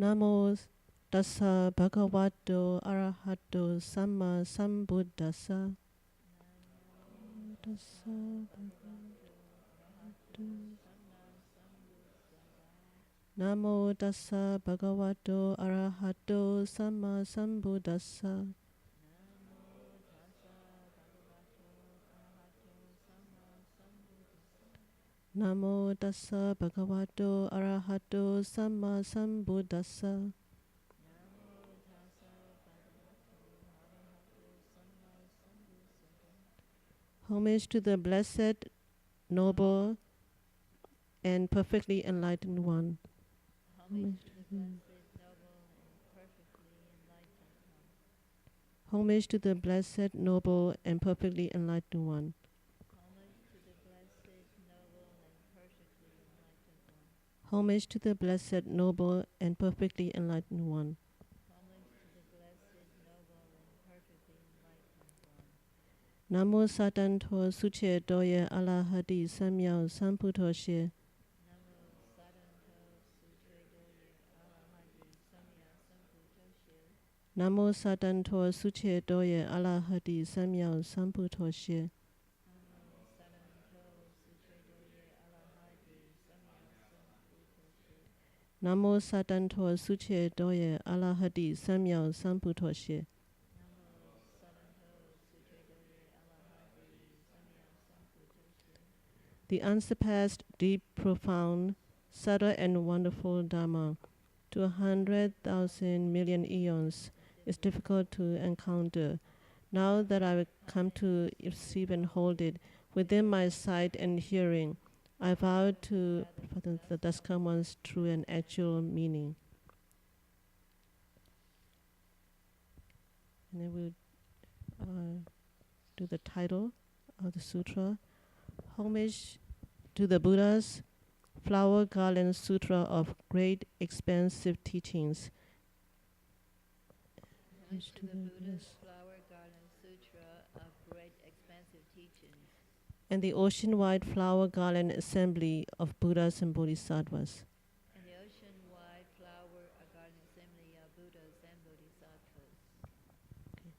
Namo tassa bhagavato arahato samma sambuddhassa. Namo tassa bhagavato arahato samma sambuddhassa. Namo tassa bhagavato arahato samma sambuddhassa. Homage to the Blessed, Noble, and Perfectly Enlightened One. Homage to the Blessed, Noble, and Perfectly Enlightened One. Homage to the Blessed, Noble, and Perfectly Enlightened One. Namo Satanto Suche Doye Alahadi Samyao Samputoshe. Namo Satanto Suche Doye Alahadi Samyao Samputoshe. Namo Satanto Suche Doye Alahadi Samyao Samputoshe. The unsurpassed, deep, profound, subtle and wonderful Dharma, to 100,000 million eons, is difficult to encounter. Now that I have come to receive and hold it within my sight and hearing, I vow to the thus come one's true and actual meaning. And then we'll do the title of the sutra. Homage to the Buddha's Flower Garland Sutra of Great Expansive Teachings. Homage to the Buddha's Flower Garland Sutra of Great Expansive Teachings. And the ocean-wide flower garland assembly of Buddhas and Bodhisattvas. And the ocean-wide flower garland assembly of Buddhas and Bodhisattvas. Okay.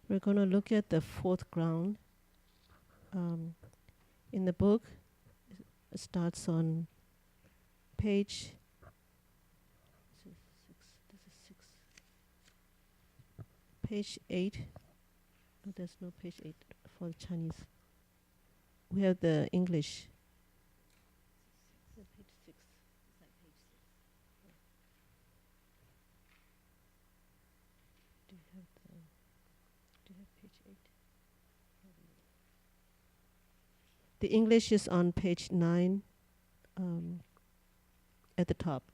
We're going to look at the fourth ground. In the book, it starts on page. This is six. Page 8. No, there's no page 8 for the Chinese. We have the English. Page 6. It's like page 6. Do you have page 8? The English is on page 9 at the top.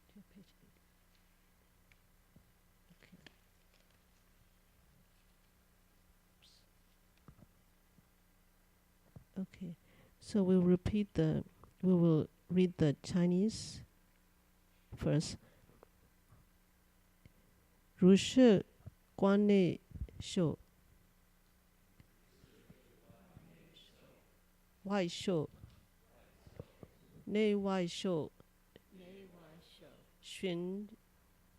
Do you have page 8? Okay. Okay. So we will read the Chinese first. 如是观内受，外受，内外受，寻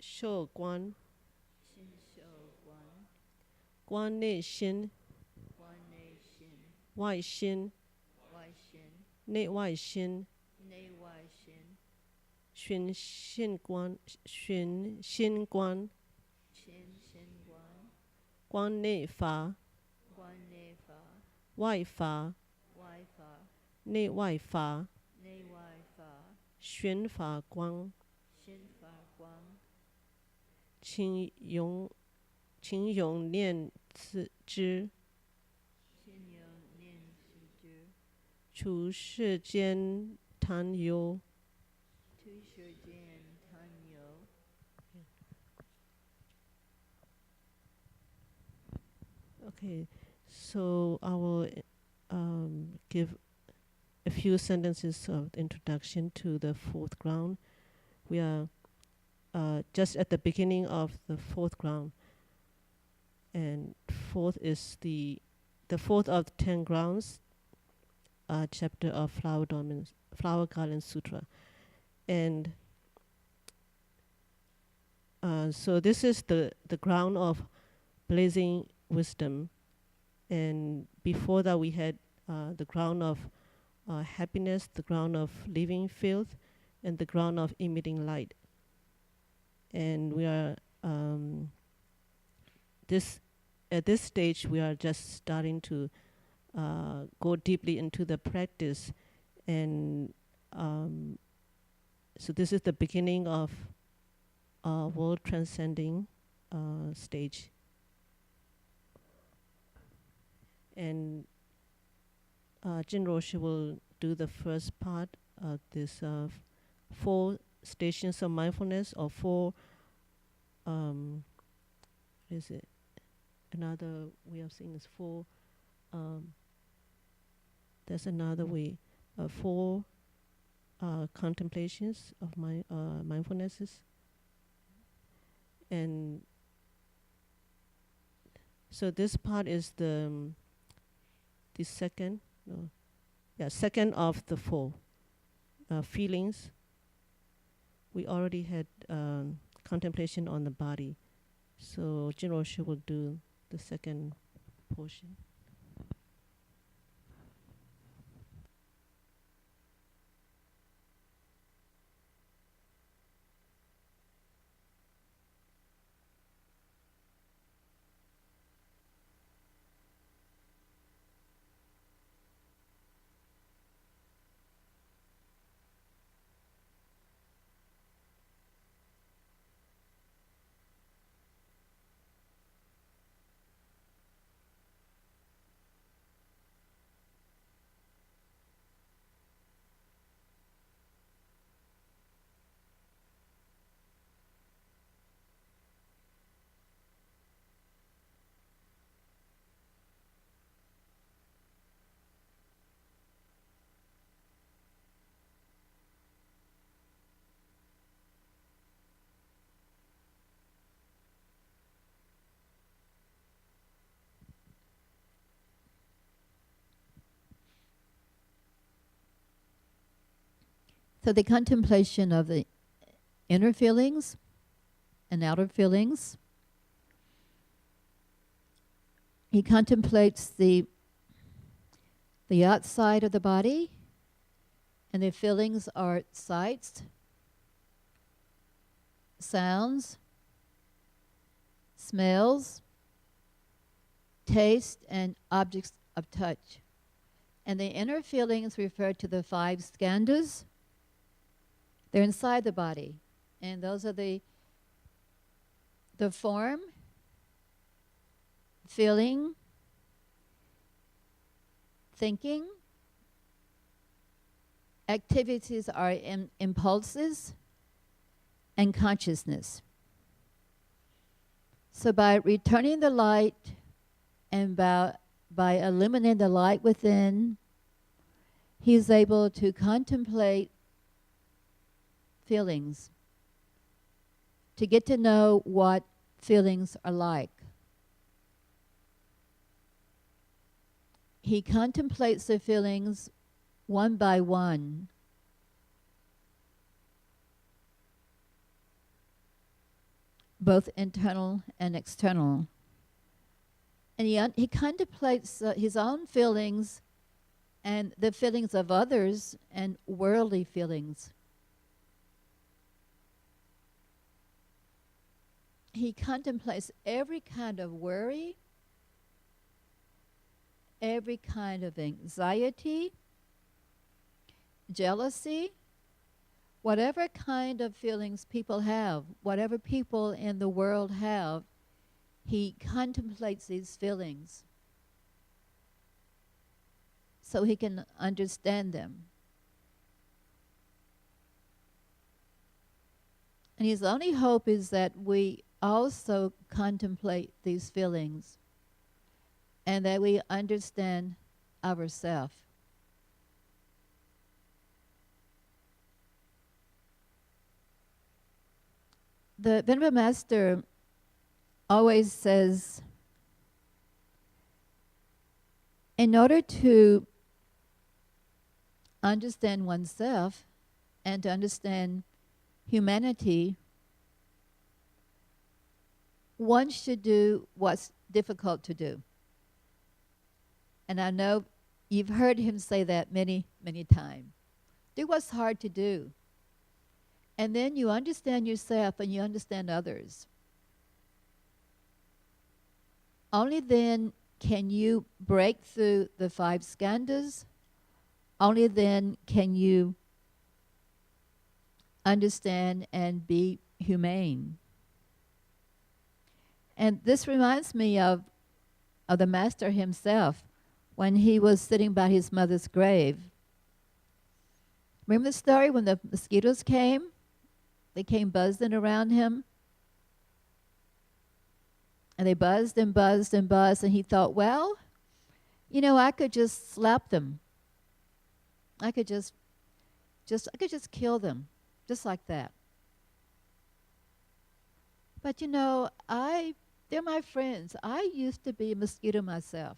受观，观内心，外心，内外心，寻心观，寻心观。观内法，外法，内外法，玄法观，请永念之，处世间贪忧。Okay, so I will give a few sentences of introduction to the fourth ground. We are just at the beginning of the fourth ground. And fourth is the fourth of the 10 grounds, chapter of Flower Garden Sutra. And so this is the ground of blazing wisdom. And before that we had the ground of happiness, the ground of living filth, and the ground of emitting light. And we are at this stage we are just starting to go deeply into the practice, and so this is the beginning of world transcending stage. And Jin Roshi will do the first part of this 4 stations of mindfulness, or 4 is it another way of saying this, 4 there's another way, 4 contemplations of my mindfulnesses. And so this part is the second, second of the 4 feelings. We already had contemplation on the body, so Jin Roshi will do the second portion. So the contemplation of the inner feelings and outer feelings. He contemplates the outside of the body, and the feelings are sights, sounds, smells, taste, and objects of touch. And the inner feelings refer to the 5 skandhas. They're inside the body, and those are the form, feeling, thinking. Activities are impulses and consciousness. So by returning the light and by illuminating the light within, he's able to contemplate feelings, to get to know what feelings are like. He contemplates the feelings one by one. Both internal and external. And he contemplates his own feelings and the feelings of others and worldly feelings. He contemplates every kind of worry, every kind of anxiety, jealousy, whatever kind of feelings people have, whatever people in the world have, he contemplates these feelings so he can understand them. And his only hope is that we also contemplate these feelings and that we understand ourselves. the Venerable Master always says, in order to understand oneself and to understand humanity, one should do what's difficult to do. And I know you've heard him say that many, many times. Do what's hard to do. And then you understand yourself and you understand others. Only then can you break through the 5 skandhas. Only then can you understand and be humane. And this reminds me of the Master himself when he was sitting by his mother's grave. Remember the story when the mosquitoes came? They came buzzing around him. And they buzzed and buzzed and buzzed, and he thought, well, I could just slap them. I could just kill them, just like that. But they're my friends. I used to be a mosquito myself.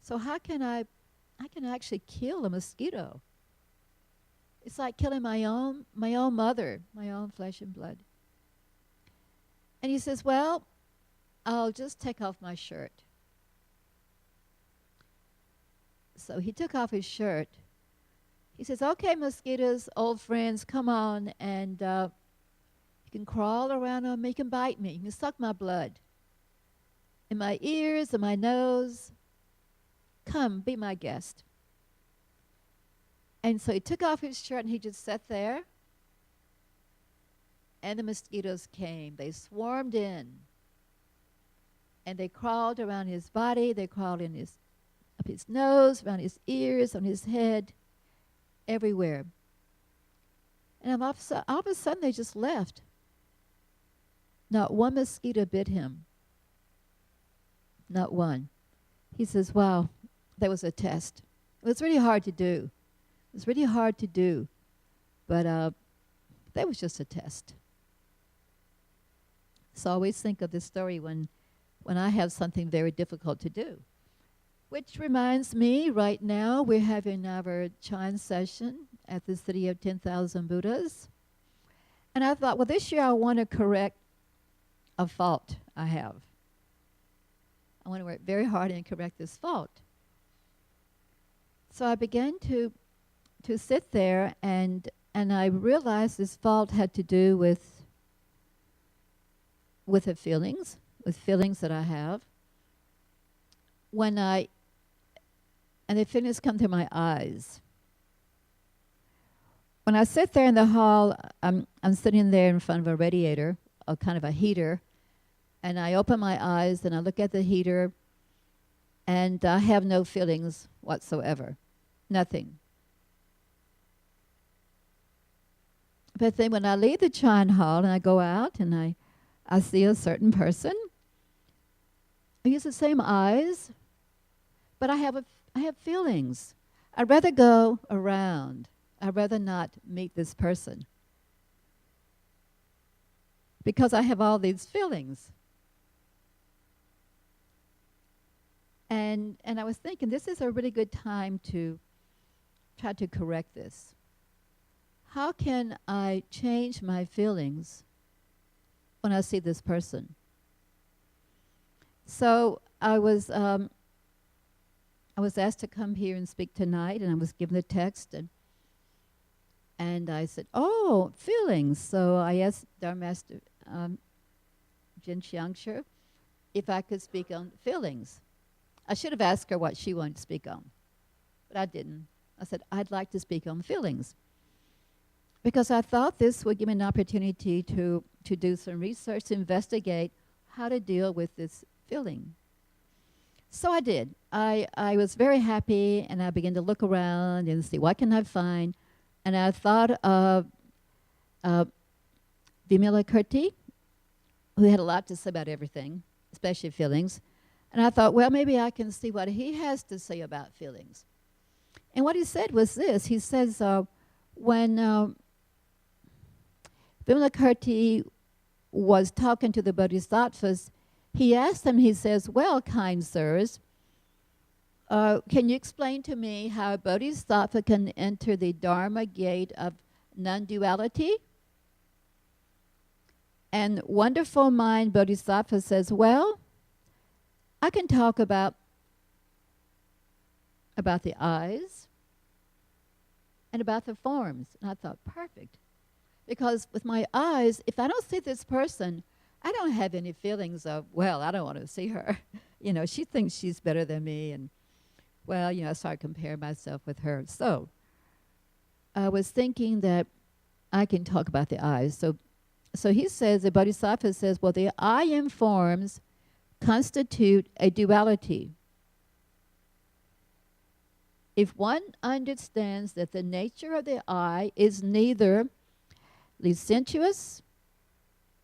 So how can I can actually kill a mosquito? It's like killing my own mother, my own flesh and blood. And he says, well, I'll just take off my shirt. So he took off his shirt. He says, okay, mosquitoes, old friends, come on, and you can crawl around on me, you can bite me, you can suck my blood in my ears and my nose. Come, be my guest. And so he took off his shirt and he just sat there. And the mosquitoes came. They swarmed in. And they crawled around his body. They crawled up his nose, around his ears, on his head, everywhere. And all of a sudden they just left. Not one mosquito bit him. Not one. He says, wow, that was a test. It was really hard to do. It was really hard to do. But that was just a test. So I always think of this story when I have something very difficult to do. Which reminds me, right now we're having our Chan session at the City of 10,000 Buddhas. And I thought, well, this year I want to correct a fault I have. I want to work very hard and correct this fault. So I began to sit there, and I realized this fault had to do with the feelings, that I have. And the feelings come to my eyes. When I sit there in the hall, I'm sitting there in front of a radiator, a kind of a heater, and I open my eyes and I look at the heater, and I have no feelings whatsoever. Nothing. But then when I leave the Chan hall and I go out and I see a certain person, I use the same eyes, but I have feelings. I'd rather go around. I'd rather not meet this person because I have all these feelings. And I was thinking, this is a really good time to try to correct this. How can I change my feelings when I see this person? So I was asked to come here and speak tonight, and I was given the text, and I said, oh, feelings. So I asked Dharma Master Jin Xiang if I could speak on feelings. I should have asked her what she wanted to speak on, but I didn't. I said, I'd like to speak on feelings, because I thought this would give me an opportunity to do some research, to investigate how to deal with this feeling. So I did. I was very happy, and I began to look around and see what can I find. And I thought of Vimalakirti, who had a lot to say about everything, especially feelings. And I thought, well, maybe I can see what he has to say about feelings. And what he said was this. He says, when Vimalakirti was talking to the bodhisattvas. He asked them, he says, well, kind sirs, can you explain to me how a bodhisattva can enter the Dharma gate of non-duality? And wonderful mind bodhisattva says, well, I can talk about the eyes and about the forms. And I thought, perfect. Because with my eyes, if I don't see this person, I don't have any feelings of, well, I don't want to see her. She thinks she's better than me. And, well, I started comparing myself with her. So I was thinking that I can talk about the eyes. So he says, the Bodhisattva says, well, the eye and forms constitute a duality. If one understands that the nature of the eye is neither licentious,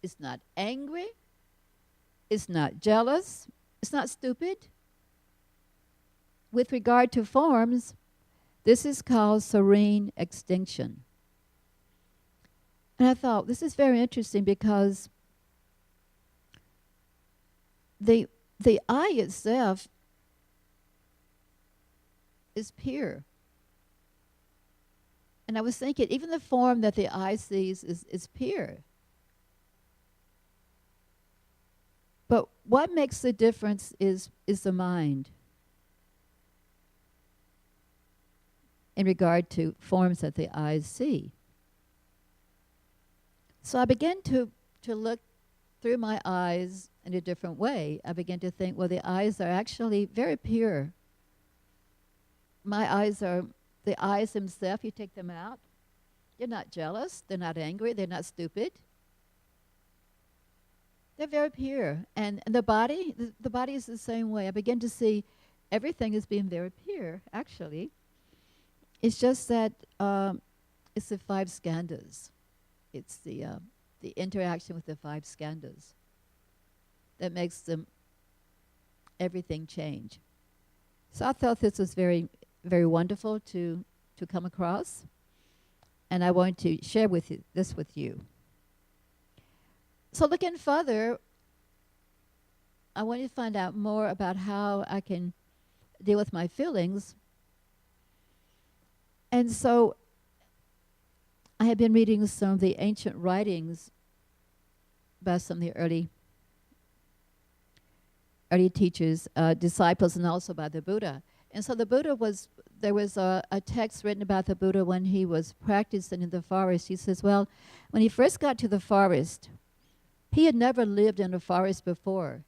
it's not angry, it's not jealous, it's not stupid. With regard to forms, this is called serene extinction. And I thought, this is very interesting because the eye itself is pure. And I was thinking, even the form that the eye sees is pure. But what makes the difference is the mind in regard to forms that the eyes see. So I began to look through my eyes in a different way. I began to think, well, the eyes are actually very pure. My eyes are, the eyes themselves, you take them out, they're not jealous, they're not angry, they're not stupid. They're very pure. And the body is the same way. I begin to see everything as being very pure, actually. It's just that it's the 5 skandhas. It's the interaction with the 5 skandhas that makes everything change. So I thought this was very, very wonderful to come across, and I want to share this with you. So looking further, I wanted to find out more about how I can deal with my feelings. And so I have been reading some of the ancient writings by some of the early teachers, disciples, and also by the Buddha. And so the Buddha there was a text written about the Buddha when he was practicing in the forest. He says, well, when he first got to the forest, he had never lived in a forest before.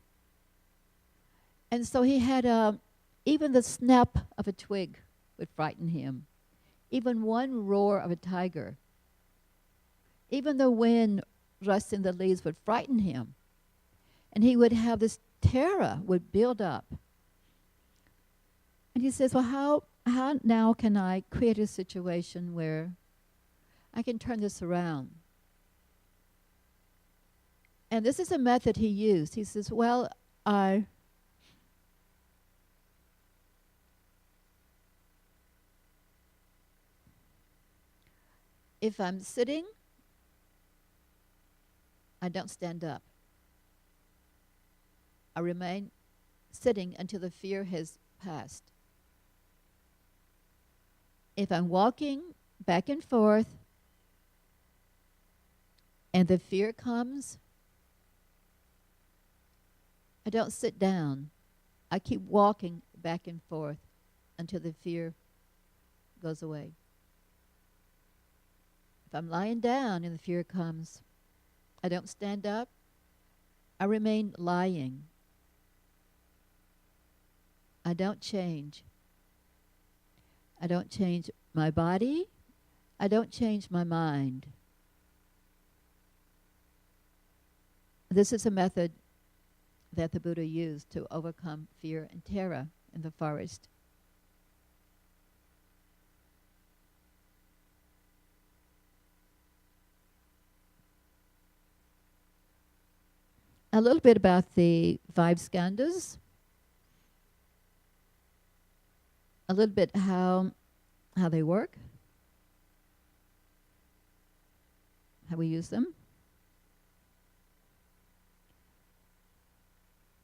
And so he had, even the snap of a twig would frighten him. Even one roar of a tiger. Even the wind rustling the leaves would frighten him. And he would have this terror would build up. And he says, well, how now can I create a situation where I can turn this around? And this is a method he used. He says, well, if I'm sitting, I don't stand up. I remain sitting until the fear has passed. If I'm walking back and forth and the fear comes, I don't sit down. I keep walking back and forth until the fear goes away. If I'm lying down and the fear comes, I don't stand up. I remain lying. I don't change. I don't change my body. I don't change my mind. This is a method that the Buddha used to overcome fear and terror in the forest. A little bit about the 5 skandhas. A little bit how they work, how we use them.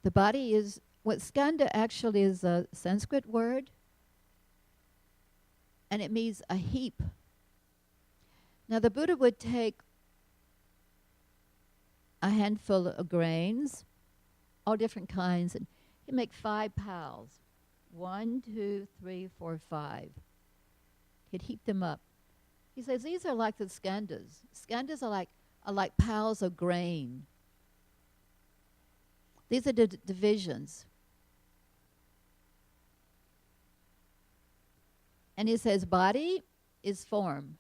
The body is, what skandha actually is a Sanskrit word, and it means a heap. Now the Buddha would take a handful of grains, all different kinds, and he'd make 5 piles. 1, 2, 3, 4, 5. He'd heap them up. He says these are like the skandhas. Skandhas are like piles of grain. These are the divisions. And he says body is form.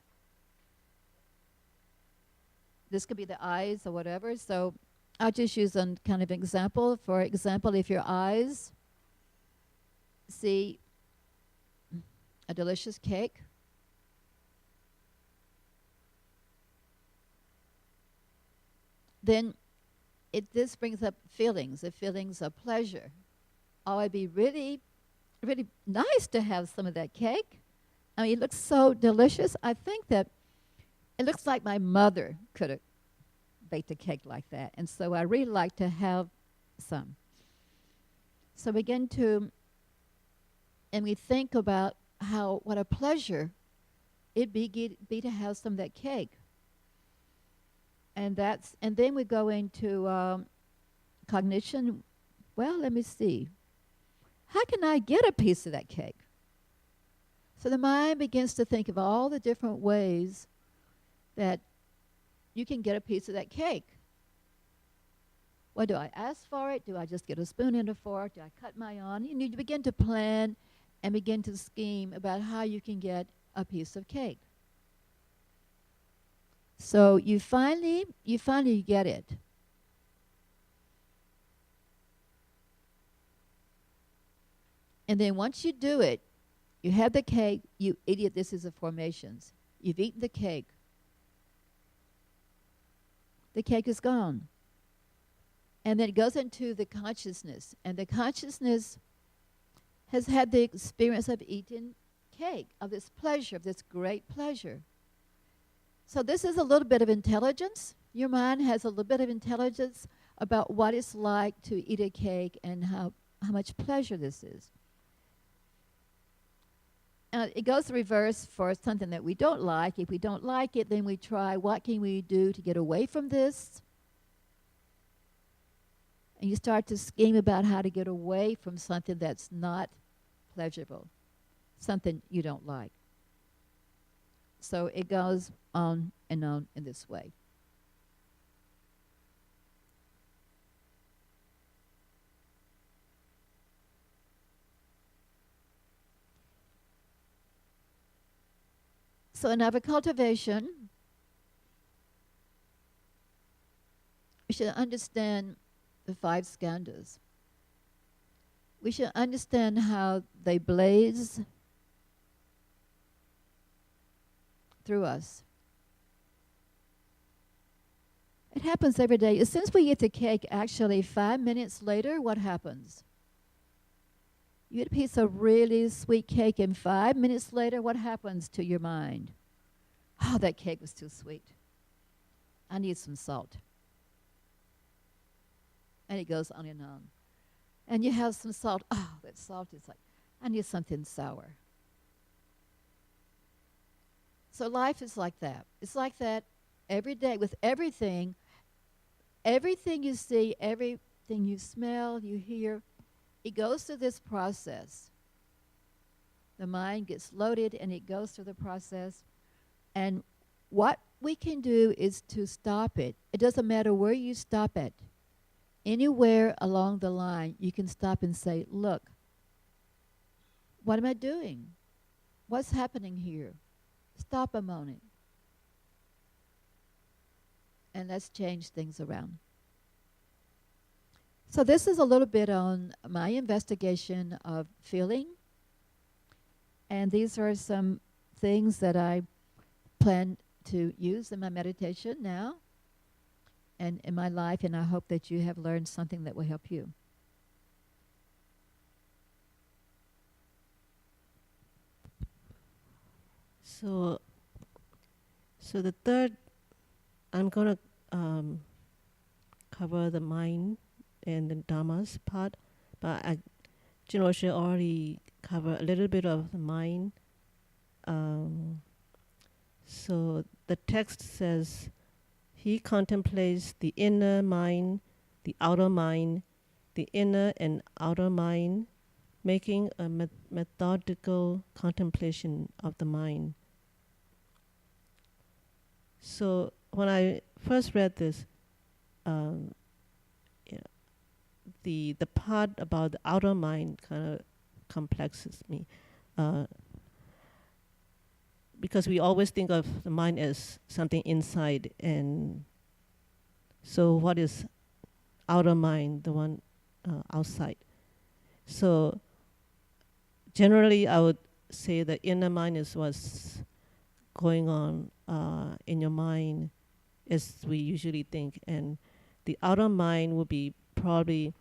This could be the eyes or whatever. So I'll just use a kind of example. For example, if your eyes see a delicious cake, then this brings up feelings, the feelings of pleasure. Oh, it'd be really, really nice to have some of that cake. I mean, it looks so delicious. I think that it looks like my mother could have baked a cake like that. And so I really like to have some. So begin to, and we think about what a pleasure it'd be to have some of that cake. And then we go into cognition. Well, let me see. How can I get a piece of that cake? So the mind begins to think of all the different ways that you can get a piece of that cake. Well, do I ask for it? Do I just get a spoon and a fork? Do I cut my own? You need to begin to plan and begin to scheme about how you can get a piece of cake. So you finally get it. And then once you do it, you have the cake, you idiot, this is the formations. You've eaten the cake. The cake is gone. And then it goes into the consciousness. And the consciousness has had the experience of eating cake, of this pleasure, of this great pleasure. So this is a little bit of intelligence. Your mind has a little bit of intelligence about what it's like to eat a cake and how much pleasure this is. It goes the reverse for something that we don't like. If we don't like it, then we try, what can we do to get away from this? And you start to scheme about how to get away from something that's not pleasurable, something you don't like. So it goes on in this way. So in our cultivation, we should understand the 5 skandhas. We should understand how they blaze through us. It happens every day. Since we eat the cake, actually 5 minutes later, what happens? You eat a piece of really sweet cake, and 5 minutes later, what happens to your mind? Oh, that cake was too sweet. I need some salt. And it goes on and on. And you have some salt. Oh, that salt is like, I need something sour. So life is like that. It's like that every day with everything. Everything you see, everything you smell, you hear, it goes through this process. The mind gets loaded and it goes through the process. And what we can do is to stop it. It doesn't matter where you stop it. Anywhere along the line, you can stop and say, look, what am I doing? What's happening here? Stop a moment. And let's change things around. So this is a little bit on my investigation of feeling. And these are some things that I plan to use in my meditation now and in my life, and I hope that you have learned something that will help you. So the third, I'm going to cover the mind and the Dharmas part, but Jinrosha already covered a little bit of the mind. So the text says, he contemplates the inner mind, the outer mind, the inner and outer mind, making a methodical contemplation of the mind. So when I first read this, um, yeah, the part about the outer mind kind of complexes me, because we always think of the mind as something inside, and so what is outer mind, the one outside? So generally, I would say the inner mind is what's going on in your mind, as we usually think, and the outer mind would be probably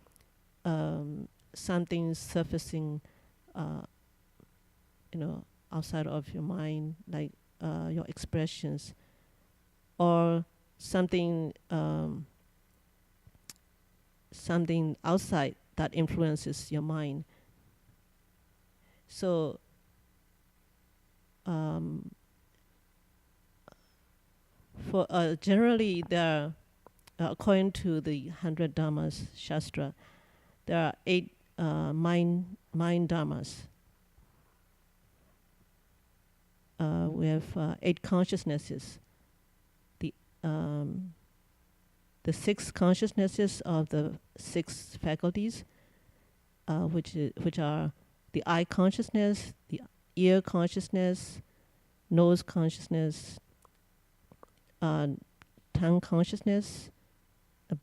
something surfacing, uh, outside of your mind, like your expressions, or something something outside that influences your mind. So for generally, there are, according to the 100 Dharmas Shastra, there are 8 mind dharmas. We have 8 consciousnesses. The 6 consciousnesses of the 6 faculties, which are the eye consciousness, the ear consciousness, nose consciousness, tongue consciousness,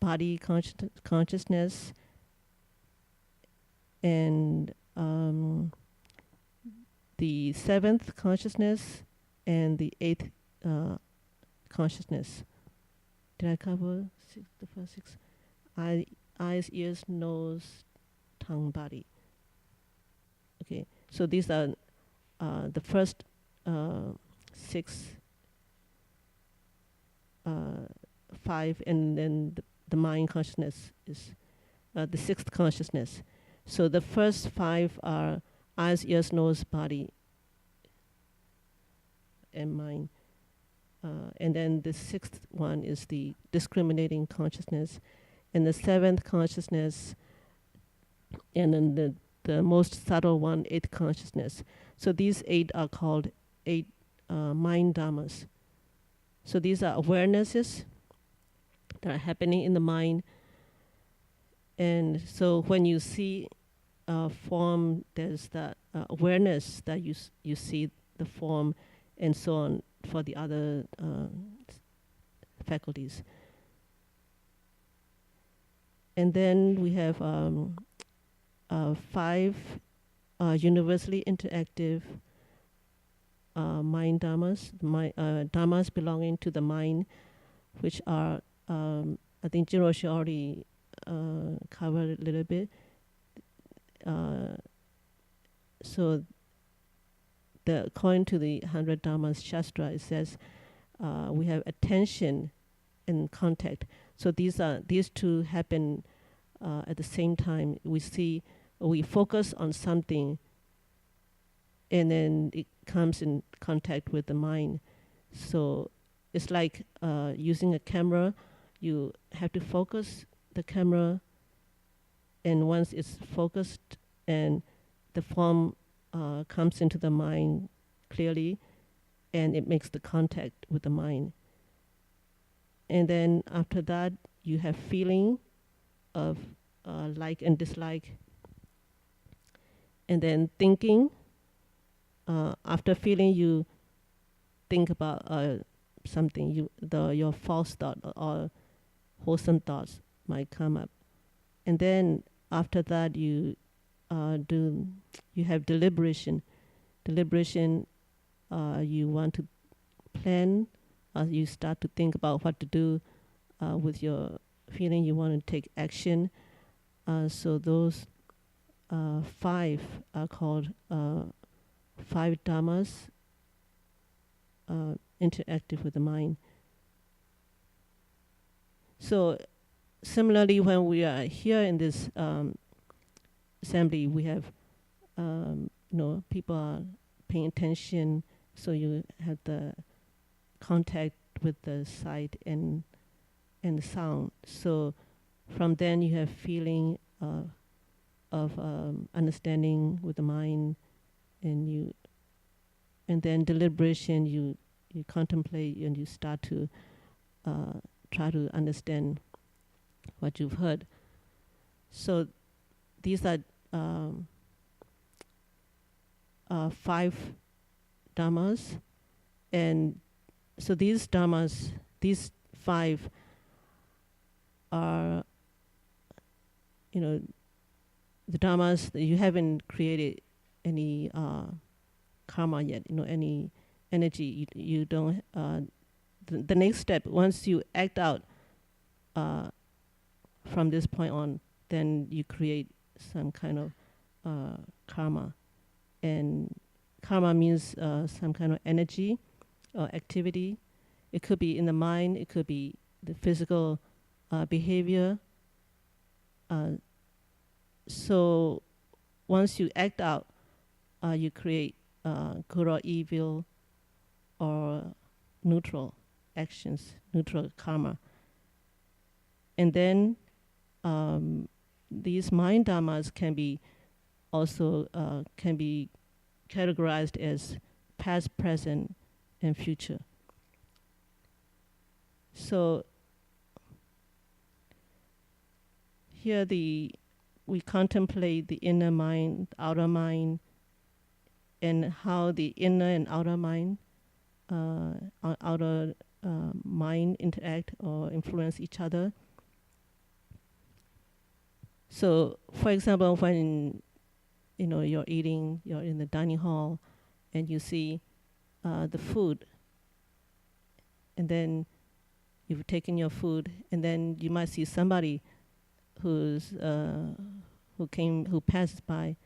body consciousness, and the 7th consciousness, and the 8th consciousness. Did I cover the first 6? Eyes, ears, nose, tongue, body. Okay, so these are the first 6, 5, and then the mind consciousness is the 6th consciousness. So the first 5 are eyes, ears, nose, body, and mind. And then the 6th one is the discriminating consciousness, and the 7th consciousness, and then the most subtle one, 8th consciousness. So these 8 are called 8 mind dharmas. So these are awarenesses that are happening in the mind. And so when you see form, there's that awareness that you see the form, and so on for the other faculties. And then we have 5 universally interactive mind dharmas, dharmas belonging to the mind, which are, I think Jiroshi already covered a little bit. So according to the 100 Dharmas Shastra, it says we have attention and contact. So these two happen at the same time. We focus on something, and then it comes in contact with the mind. So it's like using a camera. You have to focus the camera, and once it's focused and the form comes into the mind clearly, and it makes the contact with the mind. And then after that, you have feeling of like and dislike. And then thinking. After feeling, you think about something. Your false thought or wholesome thoughts might come up. And then after that, you have deliberation. Deliberation, you want to plan. You start to think about what to do with your feeling. You want to take action. So those 5 are called 5 dharmas interactive with the mind. So similarly, when we are here in this assembly, we have people are paying attention, so you have the contact with the sight and the sound. So from then you have feeling of understanding with the mind, and then deliberation. You contemplate and you start to try to understand what you've heard. So these are 5 dharmas, and so these 5 are, the dharmas that you haven't created any karma yet, any energy. You don't. The next step, once you act out from this point on, then you create some kind of karma. And karma means some kind of energy or activity. It could be in the mind, it could be the physical behavior. So once you act out, you create good or evil or neutral actions, neutral karma. And then these mind dharmas can be also can be categorized as past, present, and future. So here we contemplate the inner mind, the outer mind, and how the inner and outer mind, mind interact or influence each other. So, for example, when you're eating, you're in the dining hall, and you see the food, and then you've taken your food, and then you might see somebody who passes by,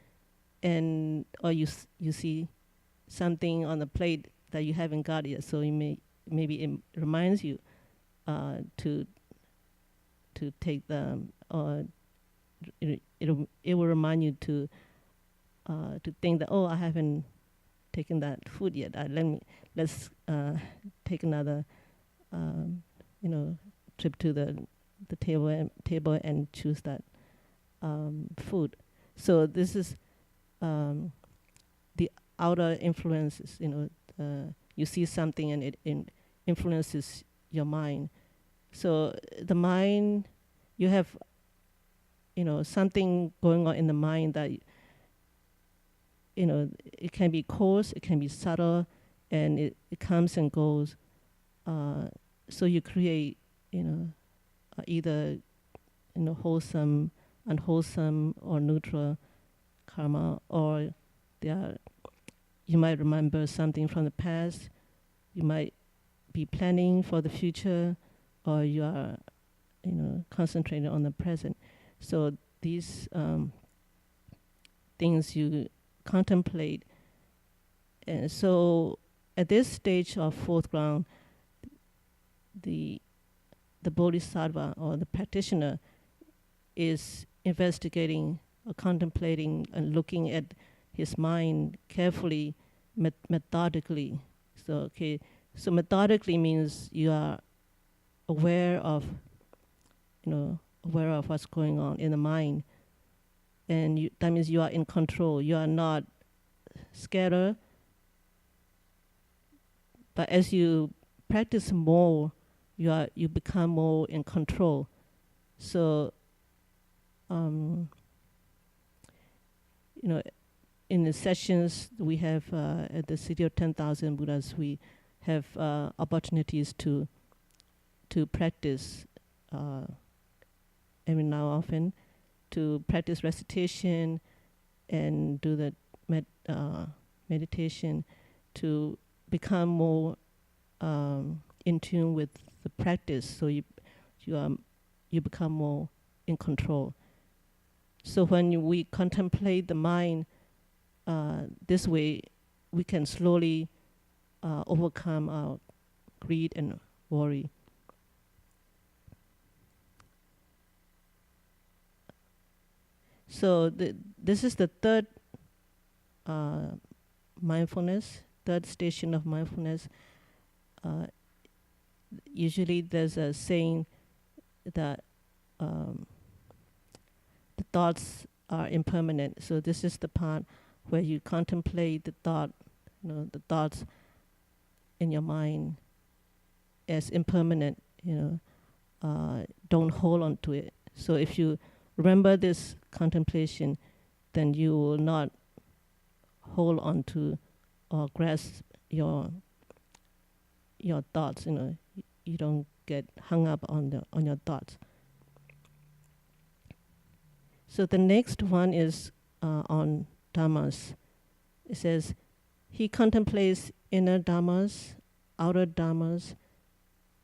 and or you see something on the plate that you haven't got yet. So maybe it reminds you to take them, or it will remind you to think that, I haven't taken that food yet. Let's take another trip to the table and choose that food. So this is the outer influences. You see something and it influences your mind. So the mind, you have something going on in the mind that it can be coarse, it can be subtle, and it comes and goes. So you create either wholesome, unwholesome, or neutral karma, or you might remember something from the past. You might be planning for the future, or you are concentrated on the present. So these things you contemplate. And so at this stage of fourth ground, the bodhisattva or the practitioner is investigating or contemplating and looking at his mind carefully, methodically. So methodically means you are aware of what's going on in the mind, and that means you are in control. You are not scattered. But as you practice more, you become more in control. So in the sessions we have at the City of 10,000 Buddhas, we have opportunities to practice every now and often, to practice recitation and do the meditation, to become more in tune with the practice. So you become more in control. So when we contemplate the mind this way, we can slowly overcome our greed and worry. So this is the third mindfulness, third station of mindfulness. Usually there's a saying that the thoughts are impermanent. So this is the part where you contemplate the thought, the thoughts in your mind as impermanent, don't hold on to it. So if you remember this contemplation, then you will not hold on to or grasp your thoughts. You don't get hung up on your thoughts. So the next one is on Dharmas. It says, he contemplates inner Dharmas, outer Dharmas,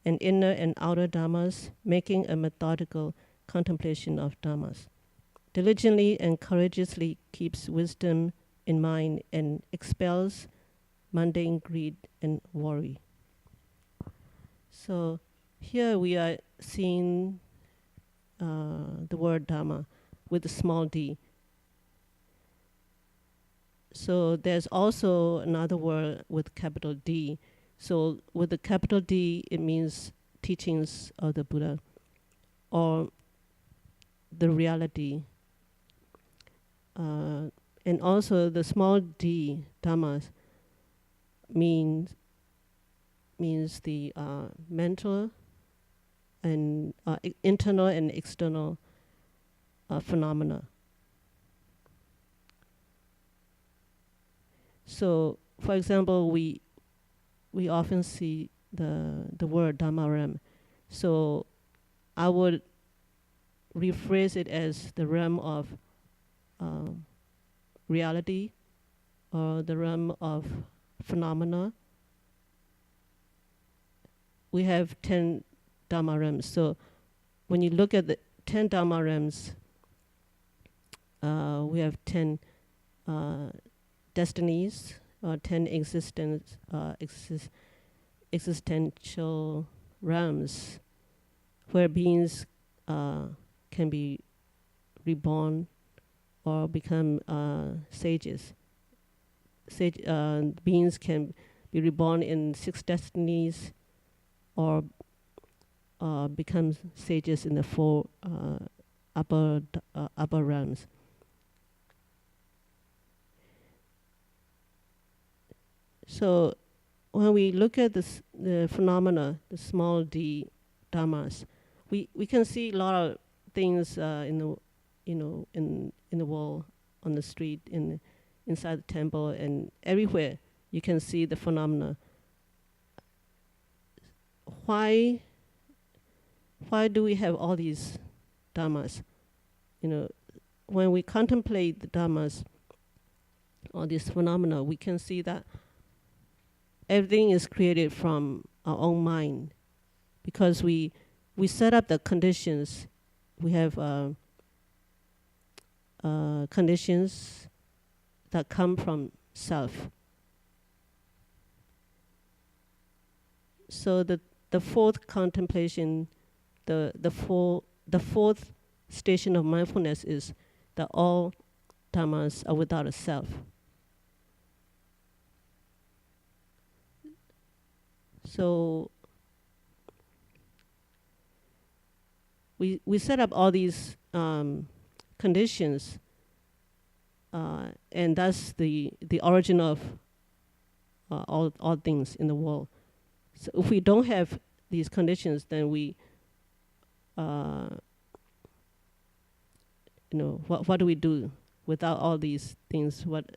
and inner and outer Dharmas, making a methodical contemplation of Dharmas. Diligently and courageously keeps wisdom in mind and expels mundane greed and worry. So here we are seeing the word Dharma with a small d. So there's also another word with capital D. So with the capital D, it means teachings of the Buddha or the reality. And also the small d, Dhammas, means the mental and internal and external phenomena. So, for example, we often see the word Dhamma. So I would rephrase it as the realm of reality or the realm of phenomena. We have 10 Dhamma realms. So when you look at the 10 Dhamma realms, we have 10 destinies or 10 existential realms where beings can be reborn or become sages. Beings can be reborn in 6 destinies or become sages in the 4 upper realms. So when we look at the phenomena, the small d Dhammas, we can see a lot of things in the world, on the street, inside the temple, and everywhere you can see the phenomena. Why do we have all these Dhammas? When we contemplate the Dhammas, all these phenomena, we can see that everything is created from our own mind, because we set up the conditions. We have conditions that come from self. So the fourth contemplation, the fourth station of mindfulness is that all Dhammas are without a self. So we set up all these conditions, and that's the origin of all things in the world. So if we don't have these conditions, then what do we do without all these things? What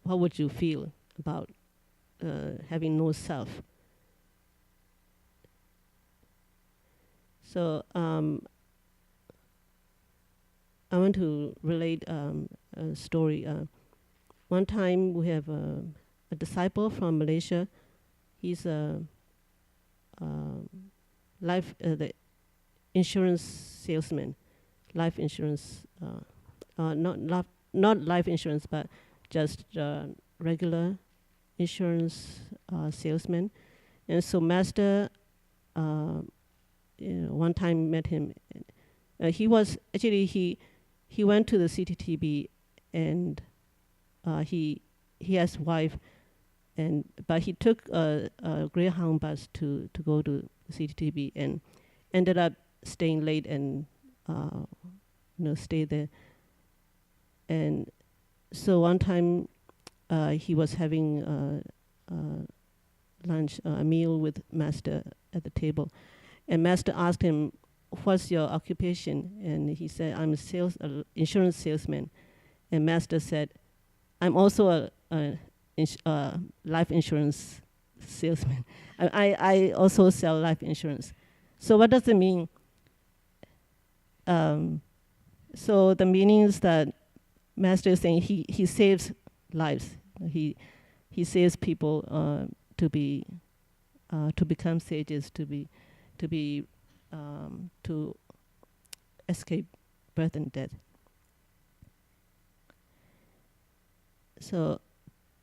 would you feel about having no self? So I want to relate a story. One time we have a disciple from Malaysia. He's the insurance salesman, life insurance, not life insurance, but just regular insurance salesman. And so Master one time met him. He was actually he went to the CTTB, and he has wife, but he took a Greyhound bus to go to CTTB and ended up staying late and stay there. And so one time he was having lunch, a meal with Master at the table, and Master asked him, "What's your occupation?" And he said, "I'm a insurance salesman." And Master said, "I'm also a life insurance salesman. I also sell life insurance." So what does it mean? So the meaning is that Master is saying he saves lives. He saves people to become sages, to escape birth and death. So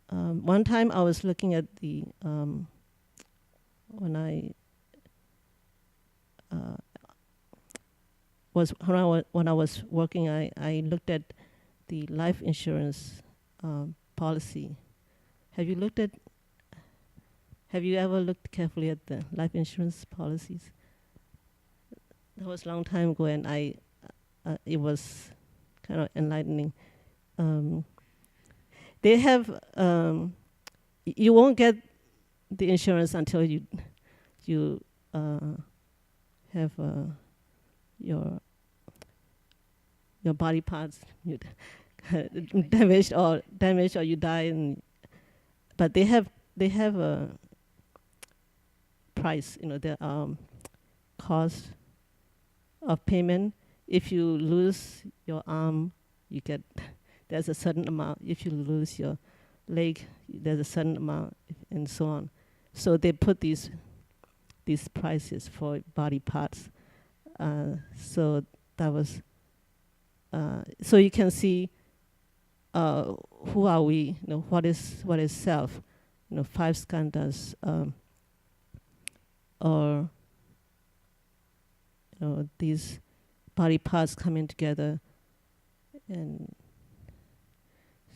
one time I was looking at the when I was working, I looked at the life insurance policy. Have you ever looked carefully at the life insurance policies? That was a long time ago, and it was kind of enlightening. They have you won't get the insurance until you have your body parts damaged or you die, but they have a price, there cost of payment. If you lose your arm, you get there's a certain amount. If you lose your leg, there's a certain amount, and so on. So they put these prices for body parts. So that was so you can see who are we? What is self? 5 skandhas, or these body parts coming together, and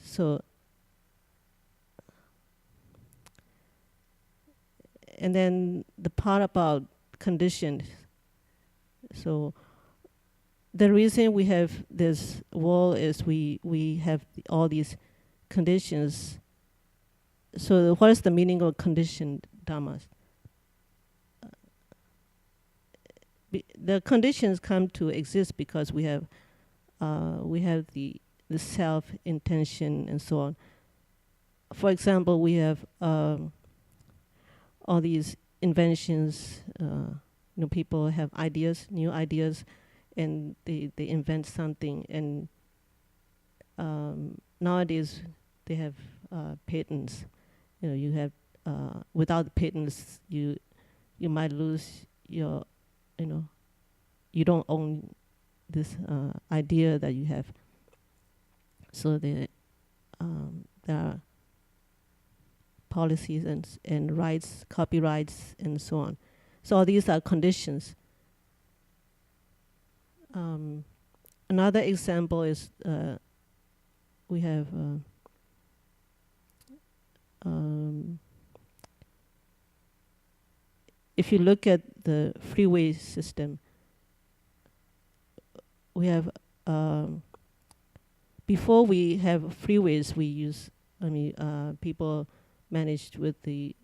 so. And then the part about conditioned. So the reason we have this world is we have all these conditions. So what is the meaning of conditioned dharmas? The conditions come to exist because we have the self, intention, and so on. For example, we have all these inventions. People have ideas, new ideas, and they invent something. And nowadays they have patents. You have without patents, you might lose your, you don't own this idea that you have. So there are policies and rights, copyrights, and so on. So all these are conditions. Another example is we have if you look at the freeway system, we have before we have freeways, we use people managed with the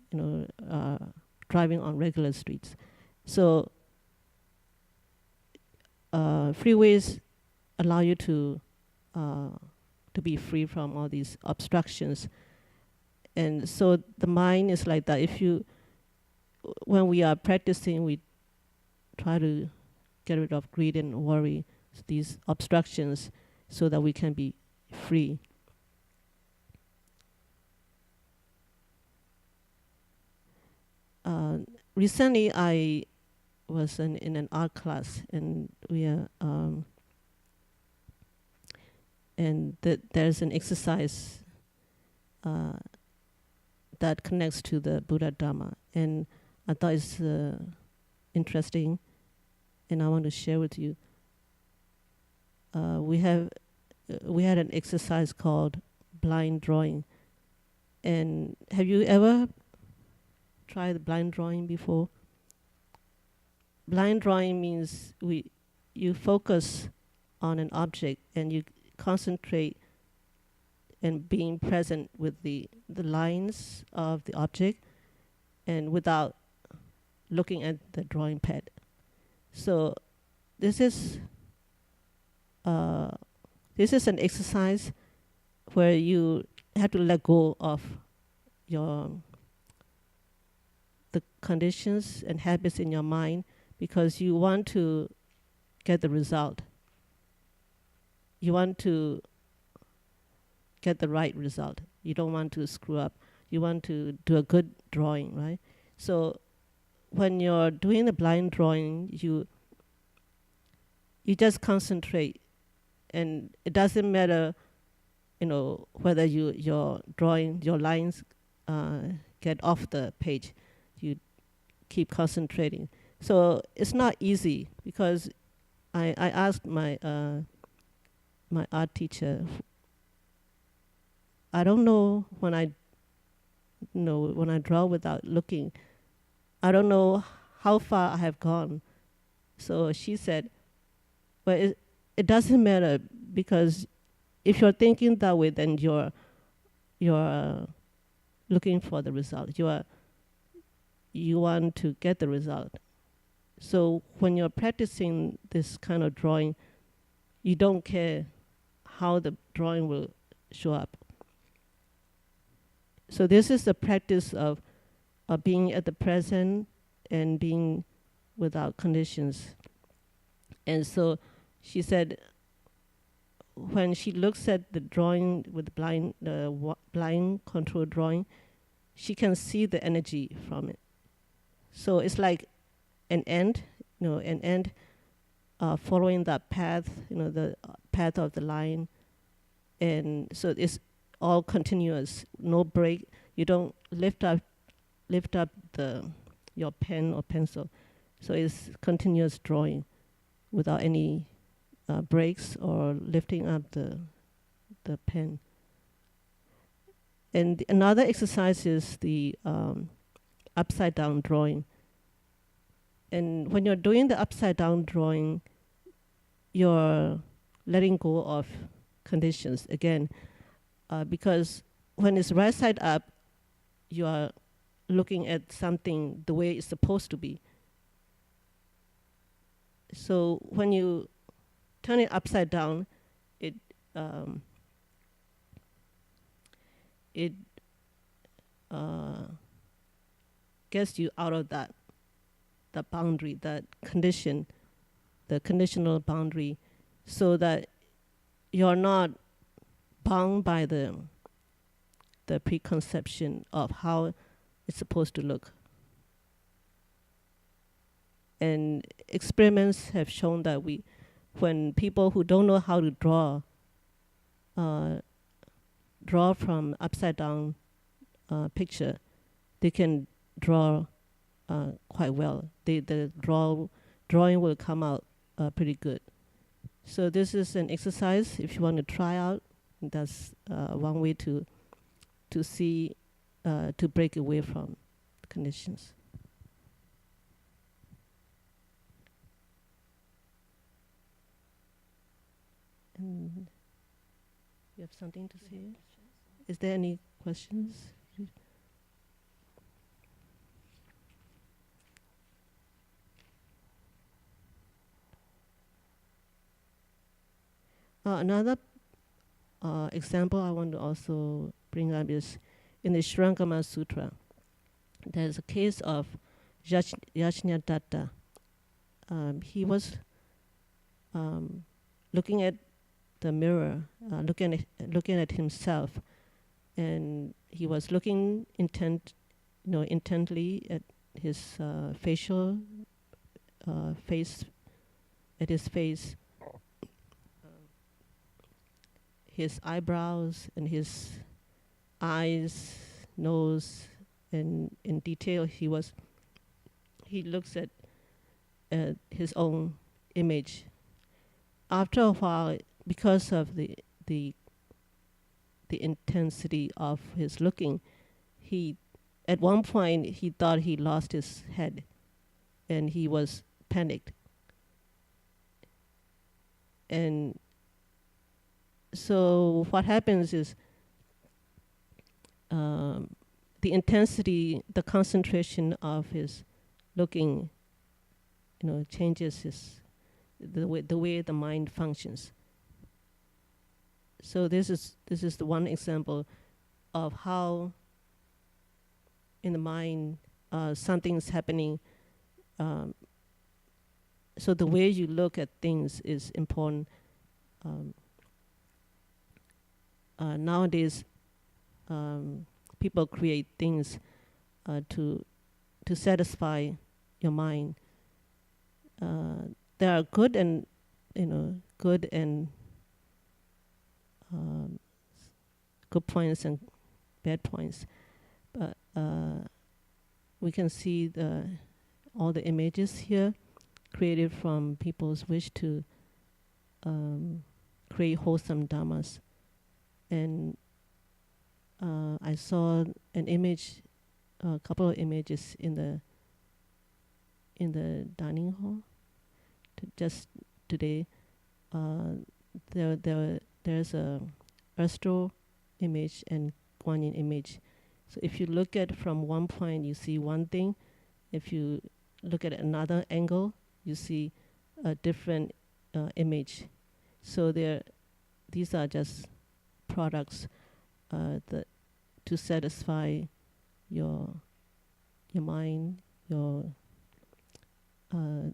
driving on regular streets. So freeways allow you to be free from all these obstructions, and so the mind is like that. When we are practicing, we try to get rid of greed and worry, these obstructions, so that we can be free. Recently, I was in an art class, and there's an exercise that connects to the Buddha Dharma, and I thought it's interesting. and I want to share with you. We had an exercise called blind drawing. And have you ever tried blind drawing before? Blind drawing means you focus on an object and you concentrate and being present with the lines of the object and without looking at the drawing pad. So this is an exercise where you have to let go of the conditions and habits in your mind, because you want to get the result. You want to get the right result. You don't want to screw up. You want to do a good drawing, right? So when you're doing the blind drawing, you just concentrate, and it doesn't matter, whether your drawing, your lines get off the page. You keep concentrating. So it's not easy, because I asked my my art teacher. I don't know when I draw without looking. I don't know how far I have gone. So she said, well, it doesn't matter, because if you're thinking that way, then you're looking for the result. You want to get the result. So when you're practicing this kind of drawing, you don't care how the drawing will show up. So this is the practice of being at the present and being without conditions. And so she said, when she looks at the drawing with blind control drawing, she can see the energy from it. So it's like an ant following that path, the path of the line. And so it's all continuous, no break. You don't lift up your pen or pencil. So it's continuous drawing without any breaks or lifting up the pen. And another exercise is the upside down drawing. And when you're doing the upside down drawing, you're letting go of conditions again, because when it's right side up, you are looking at something the way it's supposed to be. So when you turn it upside down, it gets you out of the boundary, that condition, the conditional boundary, so that you're not bound by the preconception of how it's supposed to look. And experiments have shown that when people who don't know how to draw from upside down picture, they can draw quite well. The drawing will come out pretty good. So this is an exercise. If you want to try out, that's one way to see, to break away from conditions. And you have something to say? Is there any questions? Another example I want to also bring up is in the Shrankama Sutra. There's a case of Yajñadatta. He was looking at the mirror, looking at himself, and he was looking intently at his facial face, at his face, his eyebrows and his eyes, nose, and in detail he looks at his own image. After a while, because of the intensity of his looking, he at one point he thought he lost his head, and he was panicked. And so what happens is the intensity, the concentration of his looking, changes the way the mind functions. So this is the one example of how in the mind something's happening. So the way you look at things is important. Nowadays, people create things to satisfy your mind. There are good and good points and bad points, but we can see all the images here created from people's wish to create wholesome dharmas. And I saw an image, a couple of images in the dining hall just today. There's a astral image and Guanyin image. So if you look at from one point, you see one thing. If you look at another angle, you see a different image. So these are just products to satisfy your mind.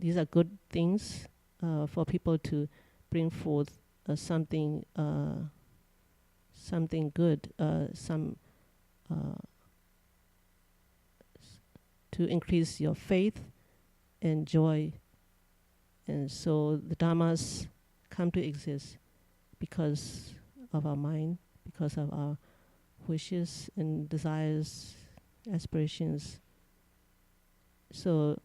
These are good things for people to bring forth something good, to increase your faith and joy. And so the Dharmas come to exist because of our mind, because of our wishes and desires, aspirations. So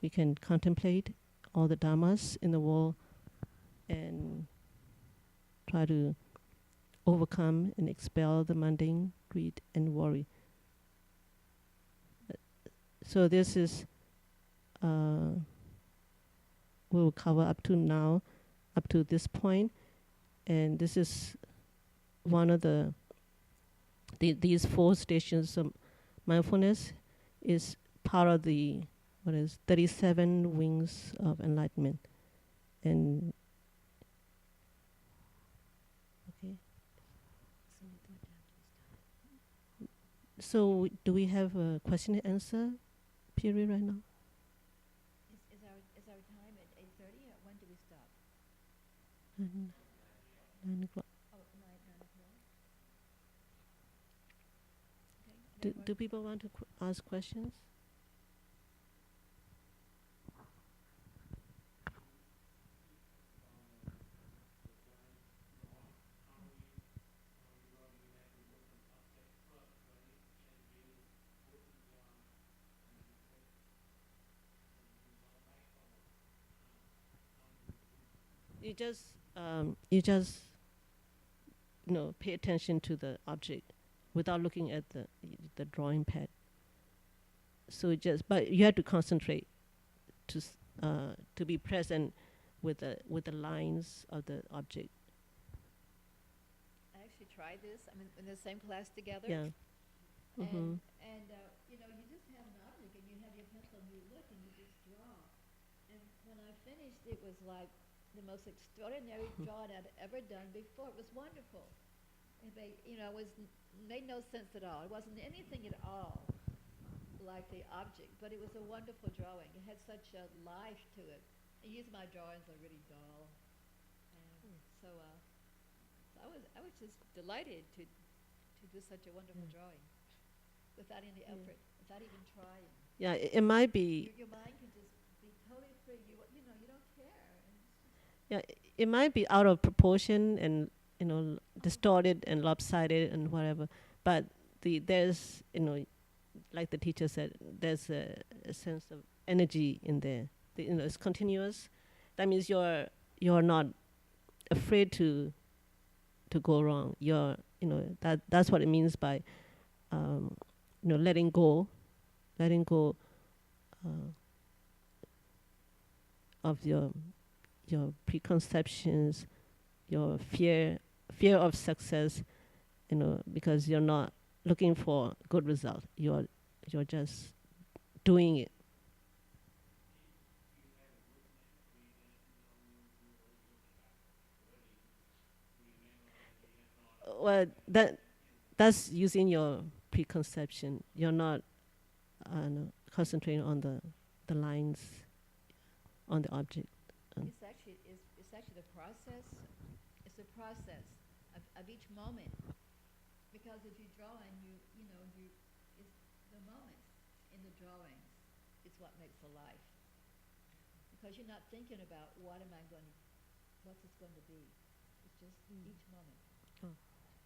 we can contemplate all the Dharmas in the world and try to overcome and expel the mundane, greed, and worry. So this is, we'll cover up to now, up to this point. And this is one of these 4 stations of mindfulness is part of the 37 wings of enlightenment. And okay. So do we have a question and answer period right now? Is our time at 8:30? When do we stop? 9 o'clock. Oh, 9 o'clock. Okay. Do people want to ask questions? You just pay attention to the object without looking at the drawing pad. So but you have to concentrate to be present with the lines of the object. I actually tried this. I'm in the same class together. Yeah. Mm-hmm. And you just have an object and you have your pencil and you look and you just draw. And when I finished, it was like the most extraordinary drawing I'd ever done before. It was wonderful. It made no sense at all. It wasn't anything at all like the object, but it was a wonderful drawing. It had such a life to it. And usually my drawings are really dull. And so I was just delighted to do such a wonderful drawing without any effort, without even trying. Yeah, it might be. Your mind can just be totally free. You don't care. Yeah, it might be out of proportion and distorted and lopsided and whatever. But there's like the teacher said, there's a sense of energy in there. It's continuous. That means you're not afraid to go wrong. That's what it means by letting go of your preconceptions, your fear of success, because you're not looking for good result. You're just doing it. Well, that's using your preconception. You're not concentrating on the lines on the object. It's actually the process. It's the process of each moment. Because if you draw and it's the moments in the drawings is what makes the life. Because you're not thinking about what's it going to be. It's just each moment. Oh.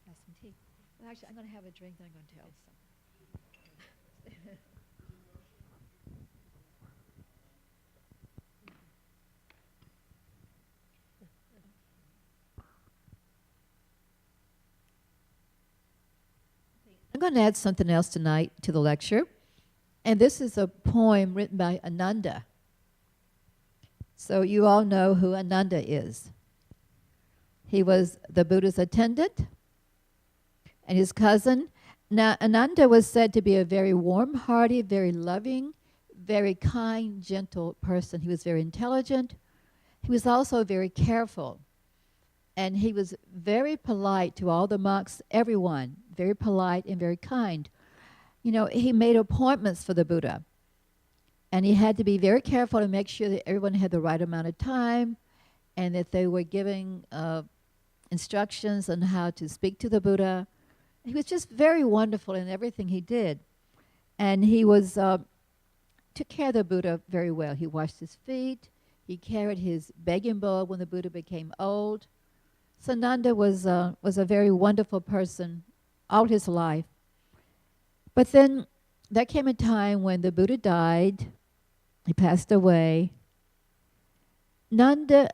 Have some tea. Well, actually, I'm going to have a drink, then I'm going to tell some. I'm going to add something else tonight to the lecture. And this is a poem written by Ananda. So you all know who Ananda is. He was the Buddha's attendant and his cousin. Now, Ananda was said to be a very warm-hearted, very loving, very kind, gentle person. He was very intelligent. He was also very careful. And he was very polite to all the monks, everyone, very polite and very kind. He made appointments for the Buddha. And he had to be very careful to make sure that everyone had the right amount of time and that they were giving instructions on how to speak to the Buddha. He was just very wonderful in everything he did. And he took care of the Buddha very well. He washed his feet. He carried his begging bowl when the Buddha became old. So Nanda was a very wonderful person all his life. But then there came a time when the Buddha died. He passed away. Ananda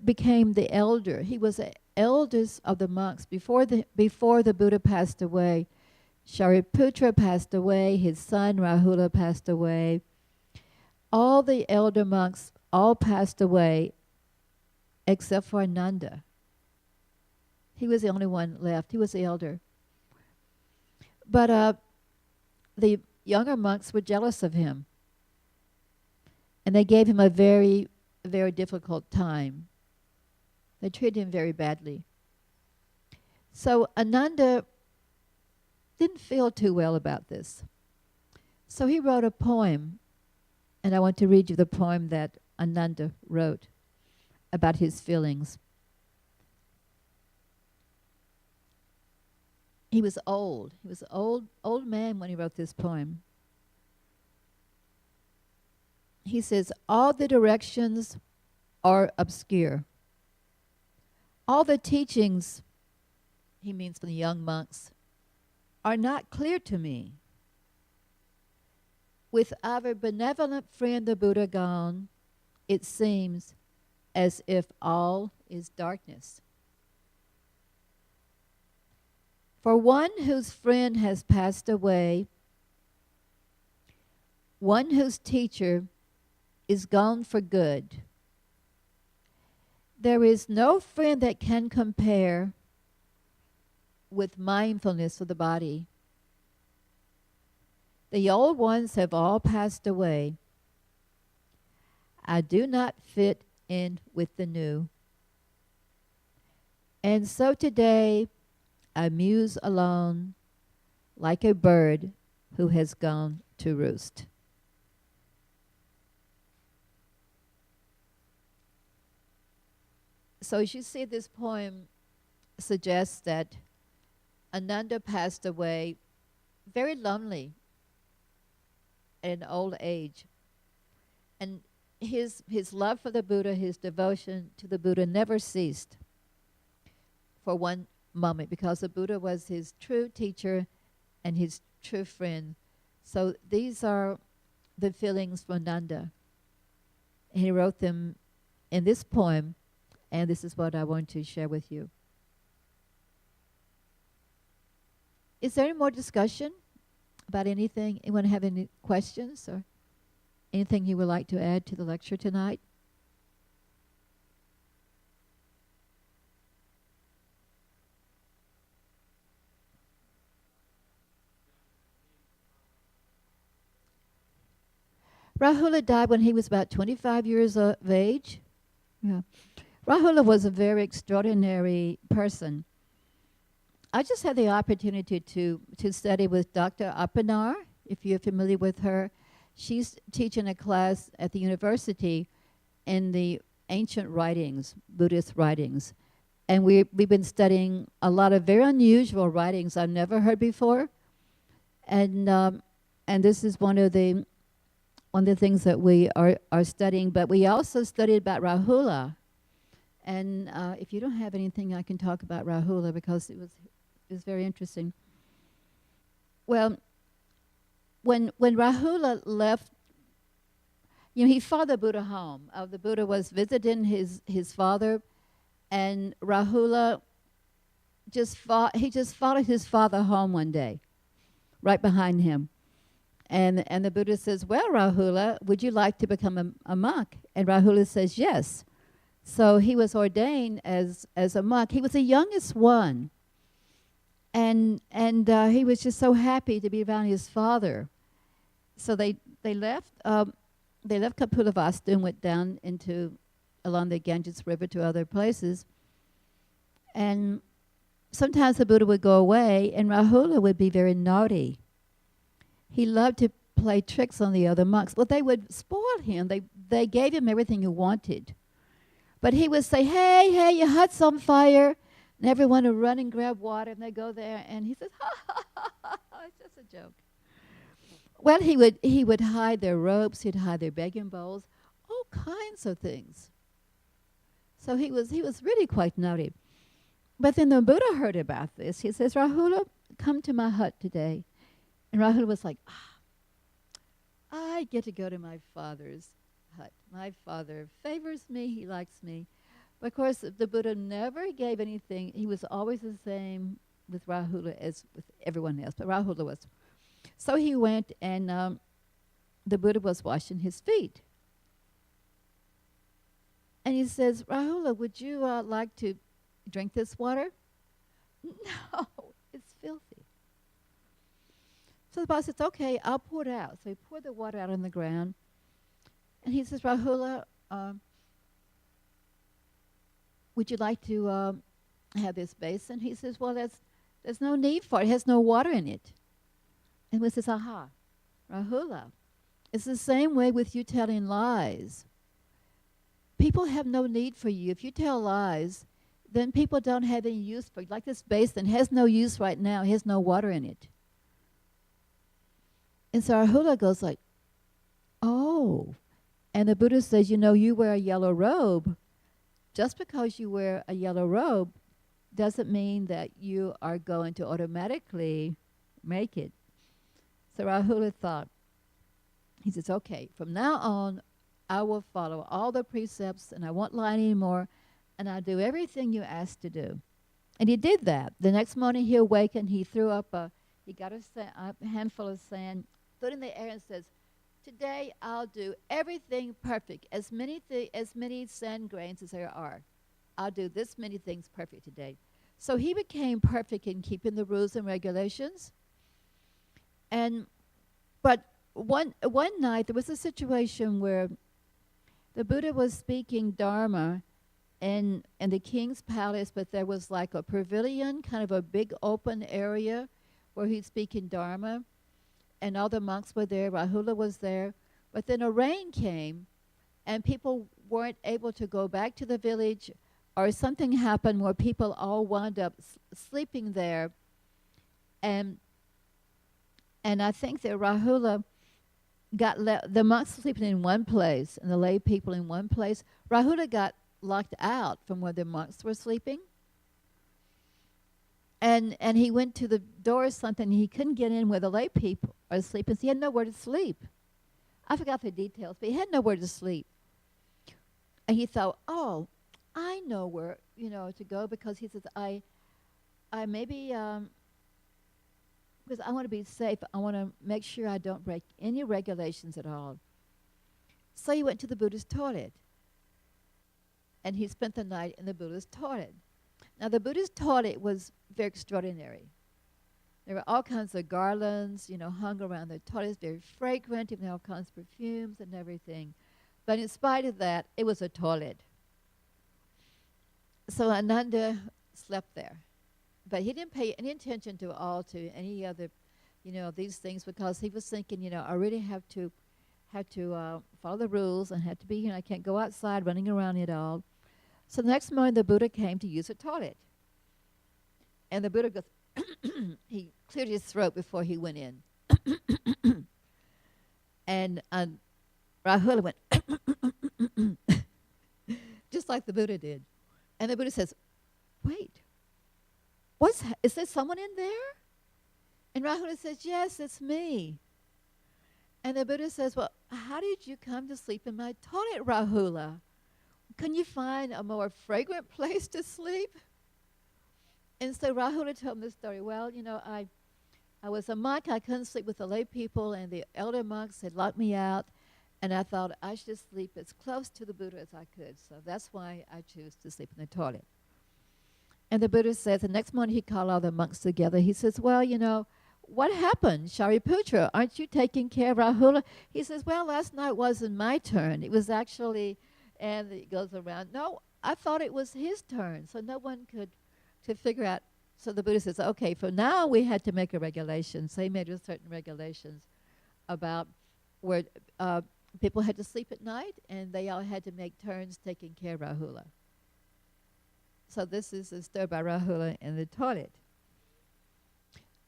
became the elder. He was the eldest of the monks before the Buddha passed away. Shariputra passed away. His son Rahula passed away. All the elder monks all passed away except for Ananda. He was the only one left. He was the elder. But the younger monks were jealous of him. And they gave him a very, very difficult time. They treated him very badly. So Ananda didn't feel too well about this. So he wrote a poem. And I want to read you the poem that Ananda wrote about his feelings. He was old. He was an old man when he wrote this poem. He says, all the directions are obscure. All the teachings, he means for the young monks, are not clear to me. With our benevolent friend the Buddha gone, it seems as if all is darkness. For one whose friend has passed away, one whose teacher is gone for good, there is no friend that can compare with mindfulness of the body. The old ones have all passed away. I do not fit in with the new. And so today I muse alone like a bird who has gone to roost. So as you see, this poem suggests that Ananda passed away very lonely at an old age. And his love for the Buddha, his devotion to the Buddha never ceased for one moment, because the Buddha was his true teacher and his true friend. So these are the feelings from Ananda. He wrote them in this poem, and this is what I want to share with you. Is there any more discussion about anything? Anyone have any questions or anything you would like to add to the lecture tonight? Rahula died when he was about 25 years of age. Yeah. Rahula was a very extraordinary person. I just had the opportunity to study with Dr. Appanar, if you're familiar with her. She's teaching a class at the university in the ancient writings, Buddhist writings. And we've been studying a lot of very unusual writings I've never heard before. And this is one of the things that we are studying. But we also studied about Rahula. And if you don't have anything, I can talk about Rahula because it was very interesting. Well, when Rahula left, he followed the Buddha home. The Buddha was visiting his father, and Rahula just followed his father home one day, right behind him. And the Buddha says, "Well, Rahula, would you like to become a monk?" And Rahula says, "Yes." So he was ordained as a monk. He was the youngest one. And he was just so happy to be around his father. So they left Kapilavastu and went down along the Ganges River to other places. And sometimes the Buddha would go away, and Rahula would be very naughty. He loved to play tricks on the other monks. Well, they would spoil him. They gave him everything he wanted. But he would say, hey, your hut's on fire. And everyone would run and grab water, and they go there, and he says, ha, it's just a joke. Well, he would hide their ropes, he'd hide their begging bowls, all kinds of things. So he was really quite naughty. But then the Buddha heard about this. He says, Rahula, come to my hut today. And Rahula was like, I get to go to my father's hut. My father favors me, he likes me. But of course, the Buddha never gave anything. He was always the same with Rahula as with everyone else, but Rahula was. So he went, and the Buddha was washing his feet. And he says, Rahula, would you like to drink this water? No, it's filthy. So the Buddha says, okay, I'll pour it out. So he poured the water out on the ground. And he says, Rahula, would you like to have this basin? He says, well, there's no need for it. It has no water in it. And he says, aha, Rahula, it's the same way with you telling lies. People have no need for you. If you tell lies, then people don't have any use for you. Like this basin has no use right now. It has no water in it. And so Rahula goes like, oh. And the Buddha says, you wear a yellow robe. Just because you wear a yellow robe doesn't mean that you are going to automatically make it. So Rahula thought, he says, okay, from now on, I will follow all the precepts, and I won't lie anymore, and I'll do everything you asked to do. And he did that. The next morning he awakened, he got a handful of sand, threw it in the air and says, today I'll do everything perfect, as many sand grains as there are. I'll do this many things perfect today. So he became perfect in keeping the rules and regulations. But one night there was a situation where the Buddha was speaking Dharma in the king's palace, but there was like a pavilion, kind of a big open area where he's speaking Dharma. And all the monks were there, Rahula was there. But then a rain came, and people weren't able to go back to the village, or something happened where people all wound up sleeping there. And I think that Rahula got the monks sleeping in one place, and the lay people in one place. Rahula got locked out from where the monks were sleeping. And he went to the door or something, and he couldn't get in where the lay people are sleeping, so he had nowhere to sleep. I forgot the details, but he had nowhere to sleep. And he thought, oh, I know where, to go, because he says, I maybe, because I want to be safe. I want to make sure I don't break any regulations at all. So he went to the Buddhist toilet. And he spent the night in the Buddhist toilet. Now, the Buddhist toilet was very extraordinary. There were all kinds of garlands, hung around the toilet, very fragrant, even all kinds of perfumes and everything. But in spite of that, it was a toilet. So Ananda slept there. But he didn't pay any attention to any other, these things, because he was thinking, I really have to follow the rules and have to be here. I can't go outside running around it all. So the next morning, the Buddha came to use the toilet. And the Buddha goes, he cleared his throat before he went in. And Rahula went, just like the Buddha did. And the Buddha says, wait, is there someone in there? And Rahula says, yes, it's me. And the Buddha says, well, how did you come to sleep in my toilet, Rahula? Can you find a more fragrant place to sleep? And so Rahula told him the story. Well, I was a monk. I couldn't sleep with the lay people, and the elder monks had locked me out. And I thought I should sleep as close to the Buddha as I could. So that's why I choose to sleep in the toilet. And the Buddha says, the next morning he called all the monks together. He says, well, what happened? Shariputra, aren't you taking care of Rahula? He says, well, last night wasn't my turn. It was actually, and it goes around. No, I thought it was his turn. So no one could figure out. So the Buddha says, okay, for now we had to make a regulation. So he made certain regulations about where people had to sleep at night, and they all had to make turns taking care of Rahula. So this is a story about Rahula in the toilet.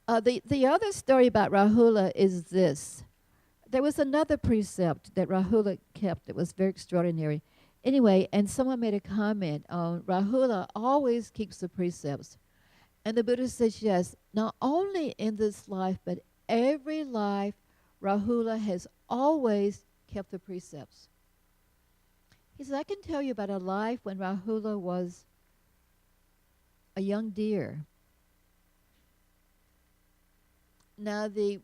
The other story about Rahula is this. There was another precept that Rahula kept that was very extraordinary. Anyway, and someone made a comment on Rahula always keeps the precepts. And the Buddha says, yes, not only in this life, but every life, Rahula has always kept the precepts. He says, I can tell you about a life when Rahula was a young deer. Now, the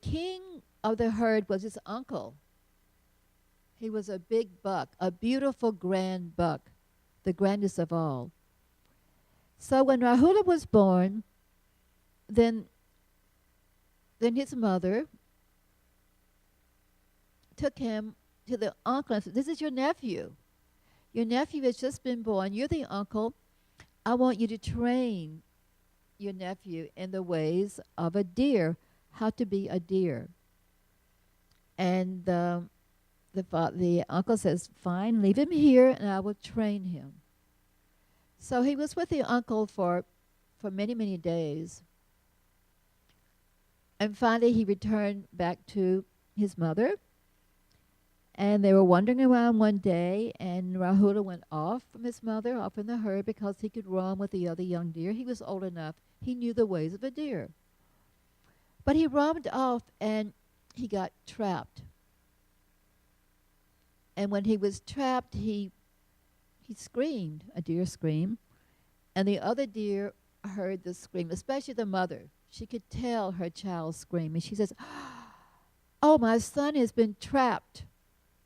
king of the herd was his uncle. He was a big buck, a beautiful grand buck, the grandest of all. So when Rahula was born, then his mother took him to the uncle and said, this is your nephew. Your nephew has just been born. You're the uncle. I want you to train your nephew in the ways of a deer, how to be a deer. And the uncle says, fine, leave him here and I will train him. So he was with the uncle for many, many days. And finally he returned back to his mother. And they were wandering around one day, and Rahula went off from his mother, off in the herd, because he could roam with the other young deer. He was old enough. He knew the ways of a deer. But he roamed off, and he got trapped. And when he was trapped, he screamed, a deer scream, and the other deer heard the scream, especially the mother. She could tell her child scream, and she says, oh, my son has been trapped.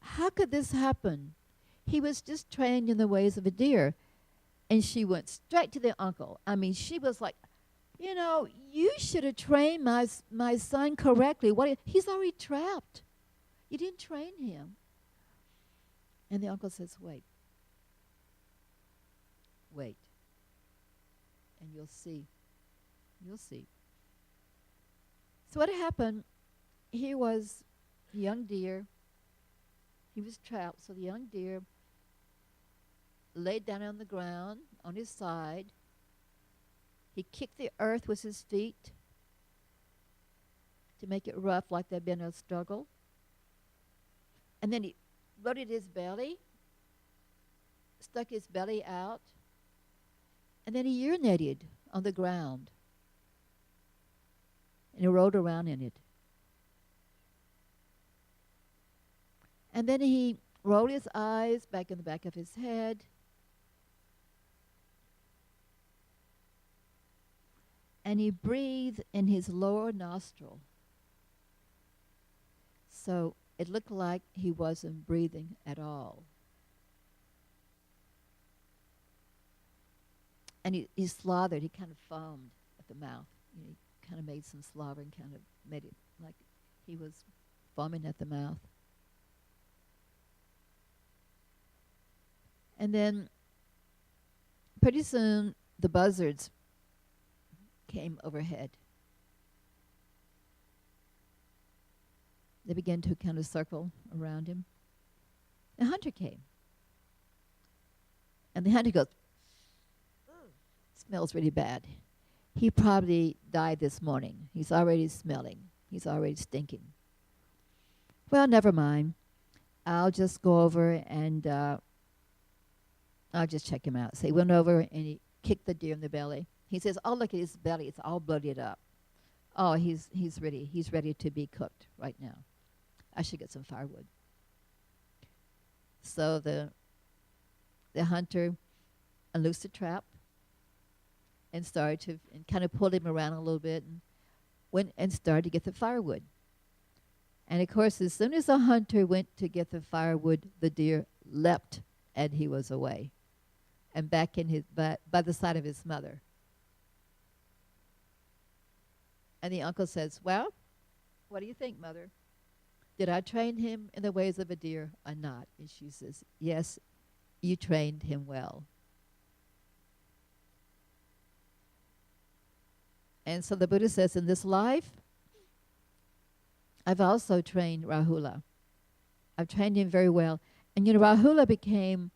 How could this happen? He was just trained in the ways of a deer. And she went straight to the uncle. I mean, she was like, you should have trained my son correctly. He's already trapped. You didn't train him. And the uncle says, wait. And you'll see. So what happened, he was a young deer. He was trapped, so the young deer laid down on the ground, on his side. He kicked the earth with his feet to make it rough, like there'd been a struggle. And then he loaded his belly, stuck his belly out, and then he urinated on the ground. And he rolled around in it. And then he rolled his eyes back in the back of his head. And he breathed in his lower nostril. So it looked like he wasn't breathing at all. And he slathered, he kind of foamed at the mouth. He kind of made some slobber and kind of made it like he was foaming at the mouth. And then pretty soon the buzzards came overhead. They began to kind of circle around him. The hunter came. And the hunter goes, smells really bad. He probably died this morning. He's already smelling. He's already stinking. Well, never mind. I'll just go over and I'll just check him out. So he went over and he kicked the deer in the belly. He says, oh, look at his belly. It's all bloated up. Oh, he's ready to be cooked right now. I should get some firewood. So the hunter unloosed the trap and started to, and kind of pulled him around a little bit and went and started to get the firewood. And of course, as soon as the hunter went to get the firewood, the deer leapt and he was away and back in his by the side of his mother. And the uncle says, well, what do you think, mother? Did I train him in the ways of a deer or not? And she says, yes, you trained him well. And so the Buddha says, in this life, I've also trained Rahula. I've trained him very well. And Rahula became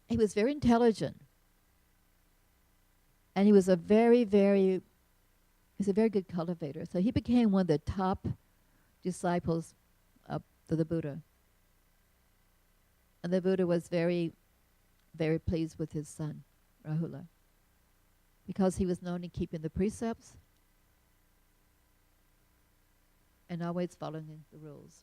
he was very intelligent. And he was a very good cultivator. So he became one of the top disciples of the Buddha. And the Buddha was very, very pleased with his son, Rahula, because he was known in keeping the precepts and always following the rules.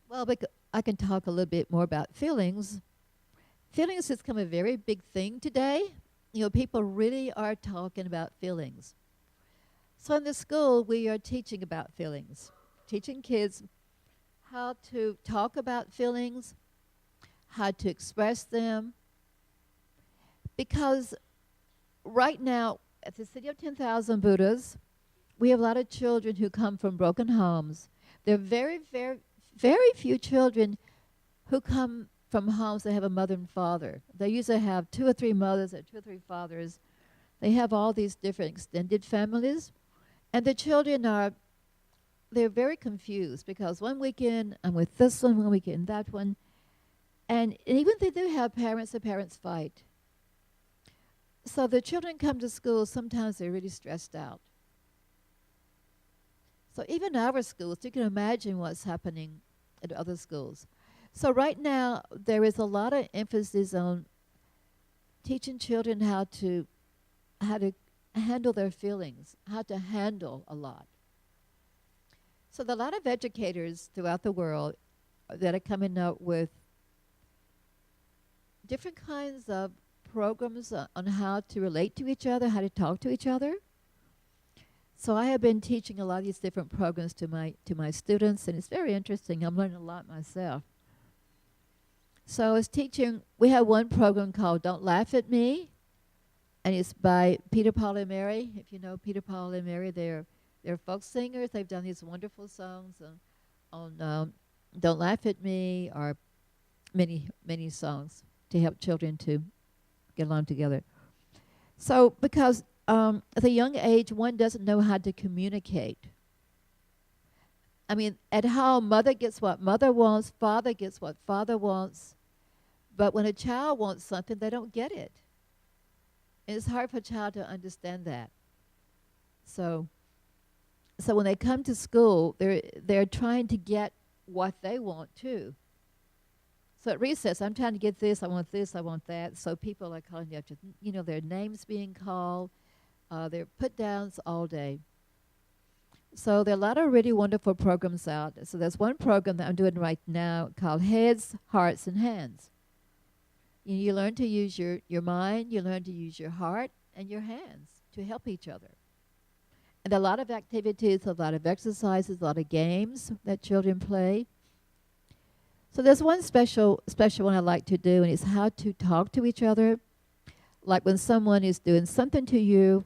Well, I can talk a little bit more about feelings. Feelings has become a very big thing today. People really are talking about feelings. So in the school, we are teaching about feelings, teaching kids how to talk about feelings, how to express them. Because right now, at the City of 10,000 Buddhas, we have a lot of children who come from broken homes. There are very few children who come from homes that have a mother and father. They usually have 2 or 3 mothers or 2 or 3 fathers. They have all these different extended families. And the children they're very confused because one weekend I'm with this one weekend that one. And even if they do have parents, the parents fight. So the children come to school, sometimes they're really stressed out. So even our schools, you can imagine what's happening at other schools. So right now, there is a lot of emphasis on teaching children how to handle their feelings, how to handle a lot. So there are a lot of educators throughout the world that are coming up with different kinds of programs on how to relate to each other, how to talk to each other. So I have been teaching a lot of these different programs to my students, and it's very interesting. I'm learning a lot myself. So I was teaching, we have one program called Don't Laugh at Me, and it's by Peter, Paul, and Mary. If you know Peter, Paul, and Mary, they're folk singers. They've done these wonderful songs on Don't Laugh at Me, or many songs to help children to get along together. So because at a young age, one doesn't know how to communicate. I mean, at home, mother gets what mother wants, father gets what father wants. But when a child wants something, they don't get it. And it's hard for a child to understand that. So when they come to school, they're trying to get what they want too. So at recess, I'm trying to get this, I want this, I want that. So people are calling you after, their names being called. They're put downs all day. So there are a lot of really wonderful programs out. So there's one program that I'm doing right now called Heads, Hearts, and Hands. You learn to use your mind, you learn to use your heart and your hands to help each other. And a lot of activities, a lot of exercises, a lot of games that children play. So there's one special one I like to do, and it's how to talk to each other. Like when someone is doing something to you,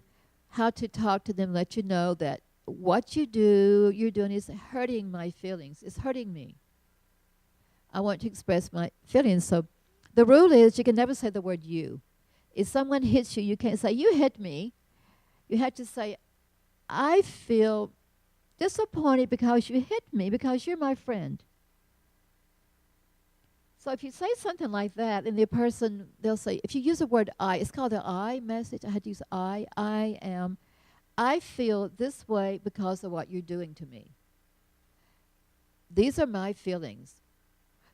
how to talk to them, let you know that what you're doing is hurting my feelings. It's hurting me. I want to express my feelings. So the rule is you can never say the word you. If someone hits you, you can't say, you hit me. You have to say, I feel disappointed because you hit me, because you're my friend. So if you say something like that, and the person, they'll say, if you use the word I, it's called the I message. I had to use I feel this way because of what you're doing to me. These are my feelings.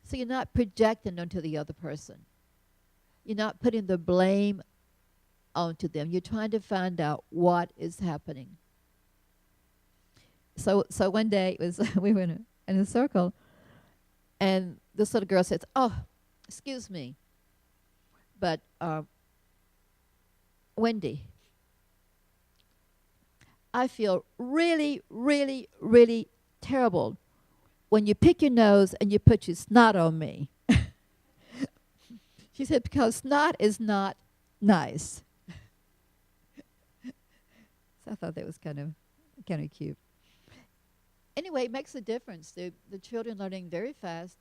So you're not projecting onto the other person. You're not putting the blame onto them. You're trying to find out what is happening. So one day it was we were in a circle, and this little girl says, "Oh, excuse me, but Wendy, I feel really, really, really terrible when you pick your nose and you put your snot on me." She said, because snot is not nice. So I thought that was kind of cute. Anyway, it makes a difference. The children learning very fast,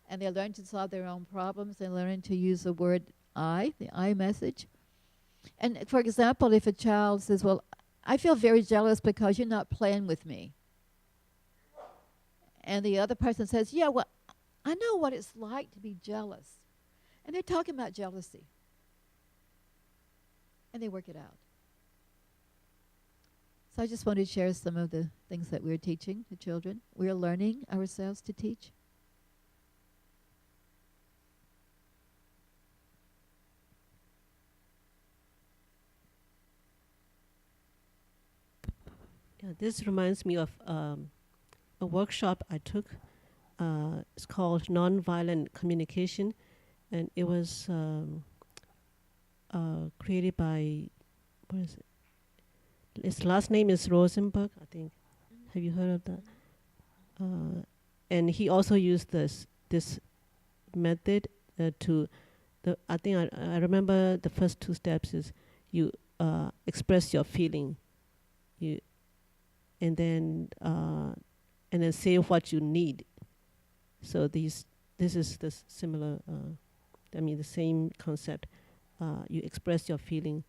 and they're learning to solve their own problems. They're learning to use the word I, the I message. And for example, if a child says, well, I feel very jealous because you're not playing with me. And the other person says, yeah, well, I know what it's like to be jealous. And they're talking about jealousy. And they work it out. So I just wanted to share some of the things that we're teaching the children. We're learning ourselves to teach. Yeah, this reminds me of a workshop I took. It's called Nonviolent Communication, and it was created by, what is it? His last name is Rosenberg, I think. Have you heard of that? And he also used this method to I think I remember the first two steps is you express your feeling, and then say what you need. So this is the similar. The same concept. You express your feeling.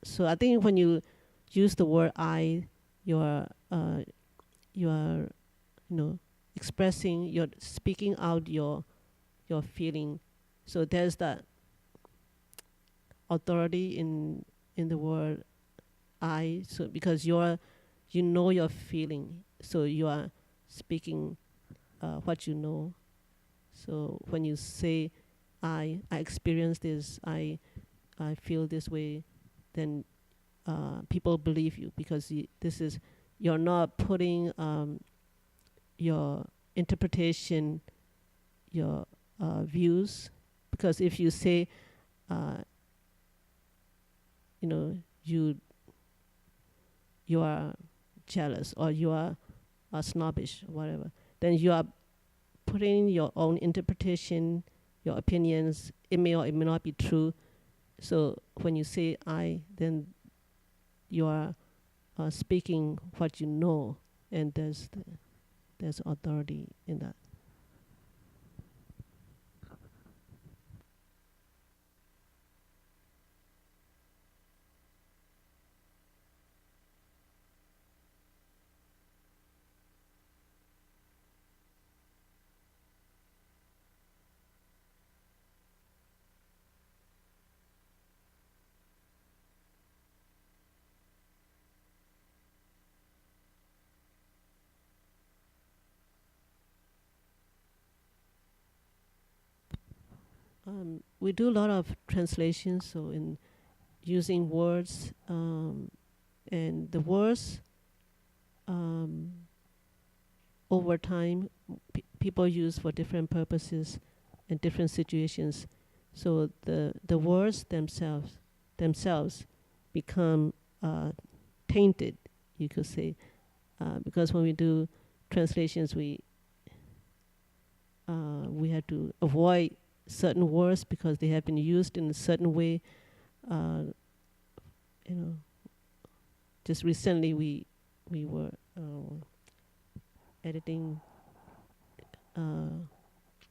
So I think when you use the word I, you are expressing, you're speaking out your feeling. So there's that authority in the word I. So because you know your feeling, so you are speaking what you know. So when you say I experience this, I feel this way, then people believe you, because you're not putting your interpretation, your views. Because if you say, you are jealous, or you are snobbish, or whatever, then you are putting your own interpretation, your opinions. It may or it may not be true. So when you say I, then you are speaking what you know, and there's authority in that. we do a lot of translations, so in using words, and the words over time people use for different purposes and different situations. So the words themselves become tainted, you could say, because when we do translations, we have to avoid certain words because they have been used in a certain way. You know, just recently we were editing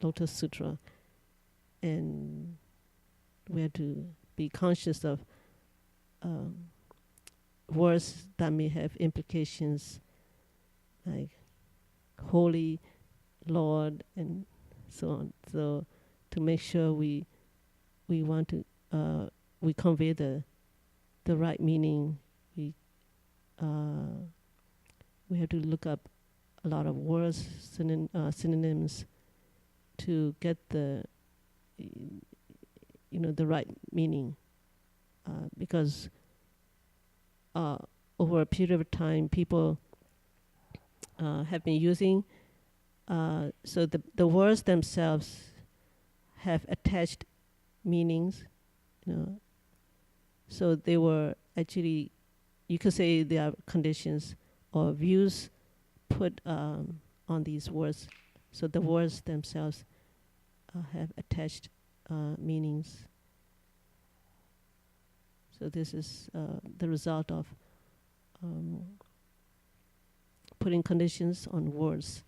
Lotus Sutra, and we had to be conscious of words that may have implications like holy, Lord, and so on. So to make sure we want to we convey the right meaning, we have to look up a lot of words, synonyms, to get the the right meaning, because over a period of time people have been using, so the words themselves have attached meanings, so they were actually, you could say, they are conditions or views put on these words. So the words themselves have attached meanings. So this is the result of putting conditions on words.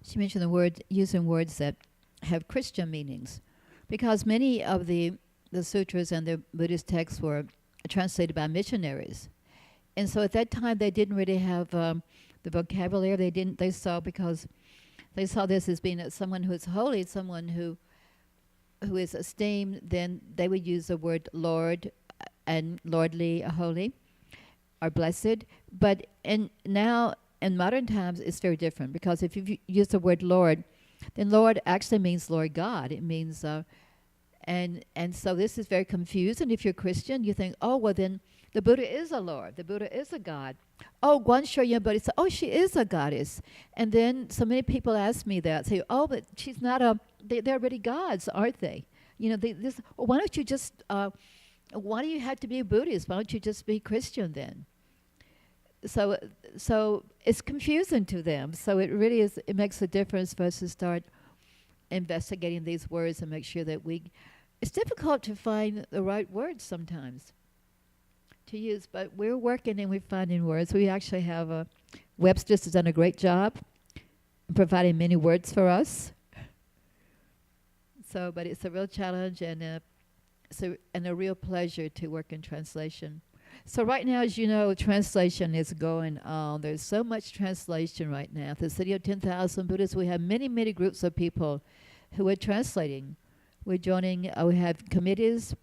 She mentioned the word, using words that have Christian meanings, because many of the sutras and the Buddhist texts were translated by missionaries, and so at that time they didn't really have the vocabulary. They saw this as being someone who is holy, someone who is esteemed. Then they would use the word Lord and lordly, holy, or blessed. But now in modern times, it's very different, because if you use the word Lord, then Lord actually means Lord God. It means, and so this is very confusing. If you're Christian, you think, oh, well, then the Buddha is a Lord. The Buddha is a God. Oh, Guansho Buddha said, oh, she is a goddess. And then so many people ask me that, say, oh, but she's not they're already gods, aren't they? Why don't you just, why do you have to be a Buddhist? Why don't you just be Christian then? So it's confusing to them. So it really is. It makes a difference for us to start investigating these words and make sure that it's difficult to find the right words sometimes to use, but we're working and we're finding words. We actually have Webster's has done a great job providing many words for us. So, but it's a real challenge and a real pleasure to work in translation. So right now, as you know, translation is going on. There's so much translation right now. At the City of 10,000 Buddhists, we have many, many groups of people who are translating. We're joining, we have committees,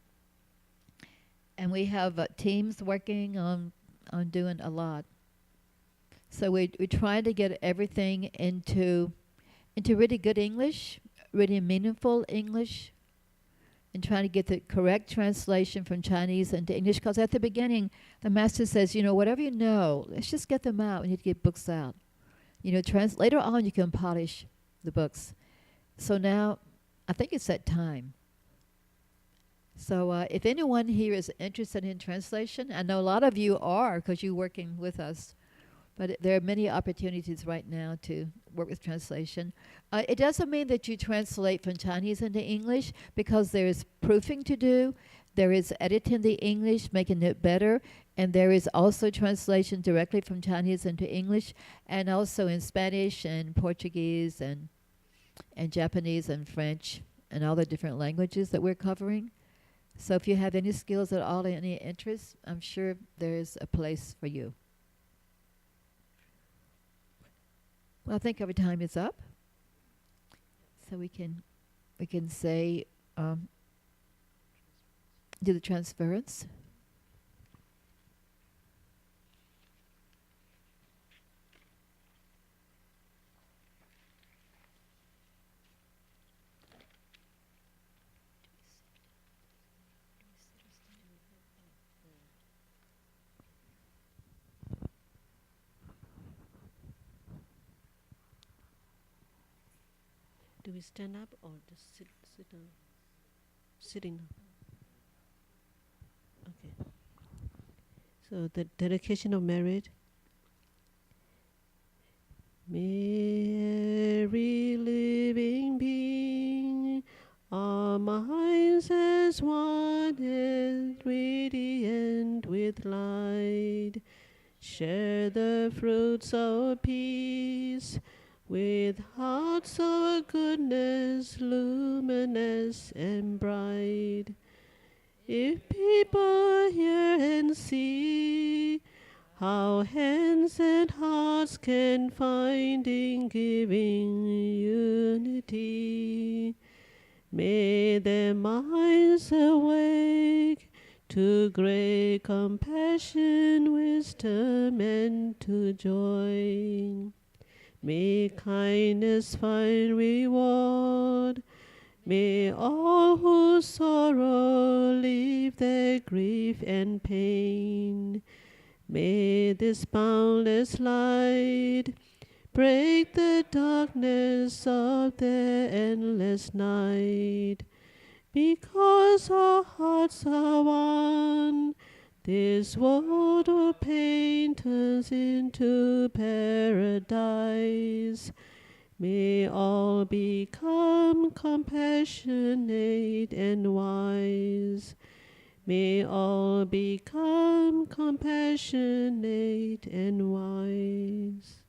and we have teams working on doing a lot. So we're trying to get everything into really good English, really meaningful English, and trying to get the correct translation from Chinese into English. Because at the beginning, the master says, whatever you know, let's just get them out. We need to get books out. Later on, you can polish the books. So now, I think it's that time. So if anyone here is interested in translation, I know a lot of you are because you're working with us. But there are many opportunities right now to work with translation. It doesn't mean that you translate from Chinese into English, because there is proofing to do. There is editing the English, making it better. And there is also translation directly from Chinese into English, and also in Spanish and Portuguese and Japanese and French and all the different languages that we're covering. So if you have any skills at all, any interests, I'm sure there's a place for you. Well, I think our time is up. So we can say do the transference. Do we stand up or just sit down? Sitting. Okay. So the dedication of merit. May every living being, our minds as one and radiant with light, share the fruits of peace with hearts of goodness, luminous and bright. If people hear and see how hands and hearts can find in giving unity, may their minds awake to great compassion, wisdom, and to joy. May kindness find reward. May all who sorrow leave their grief and pain. May this boundless light break the darkness of their endless night. Because our hearts are one, this world of pain turns into paradise. May all become compassionate and wise. May all become compassionate and wise.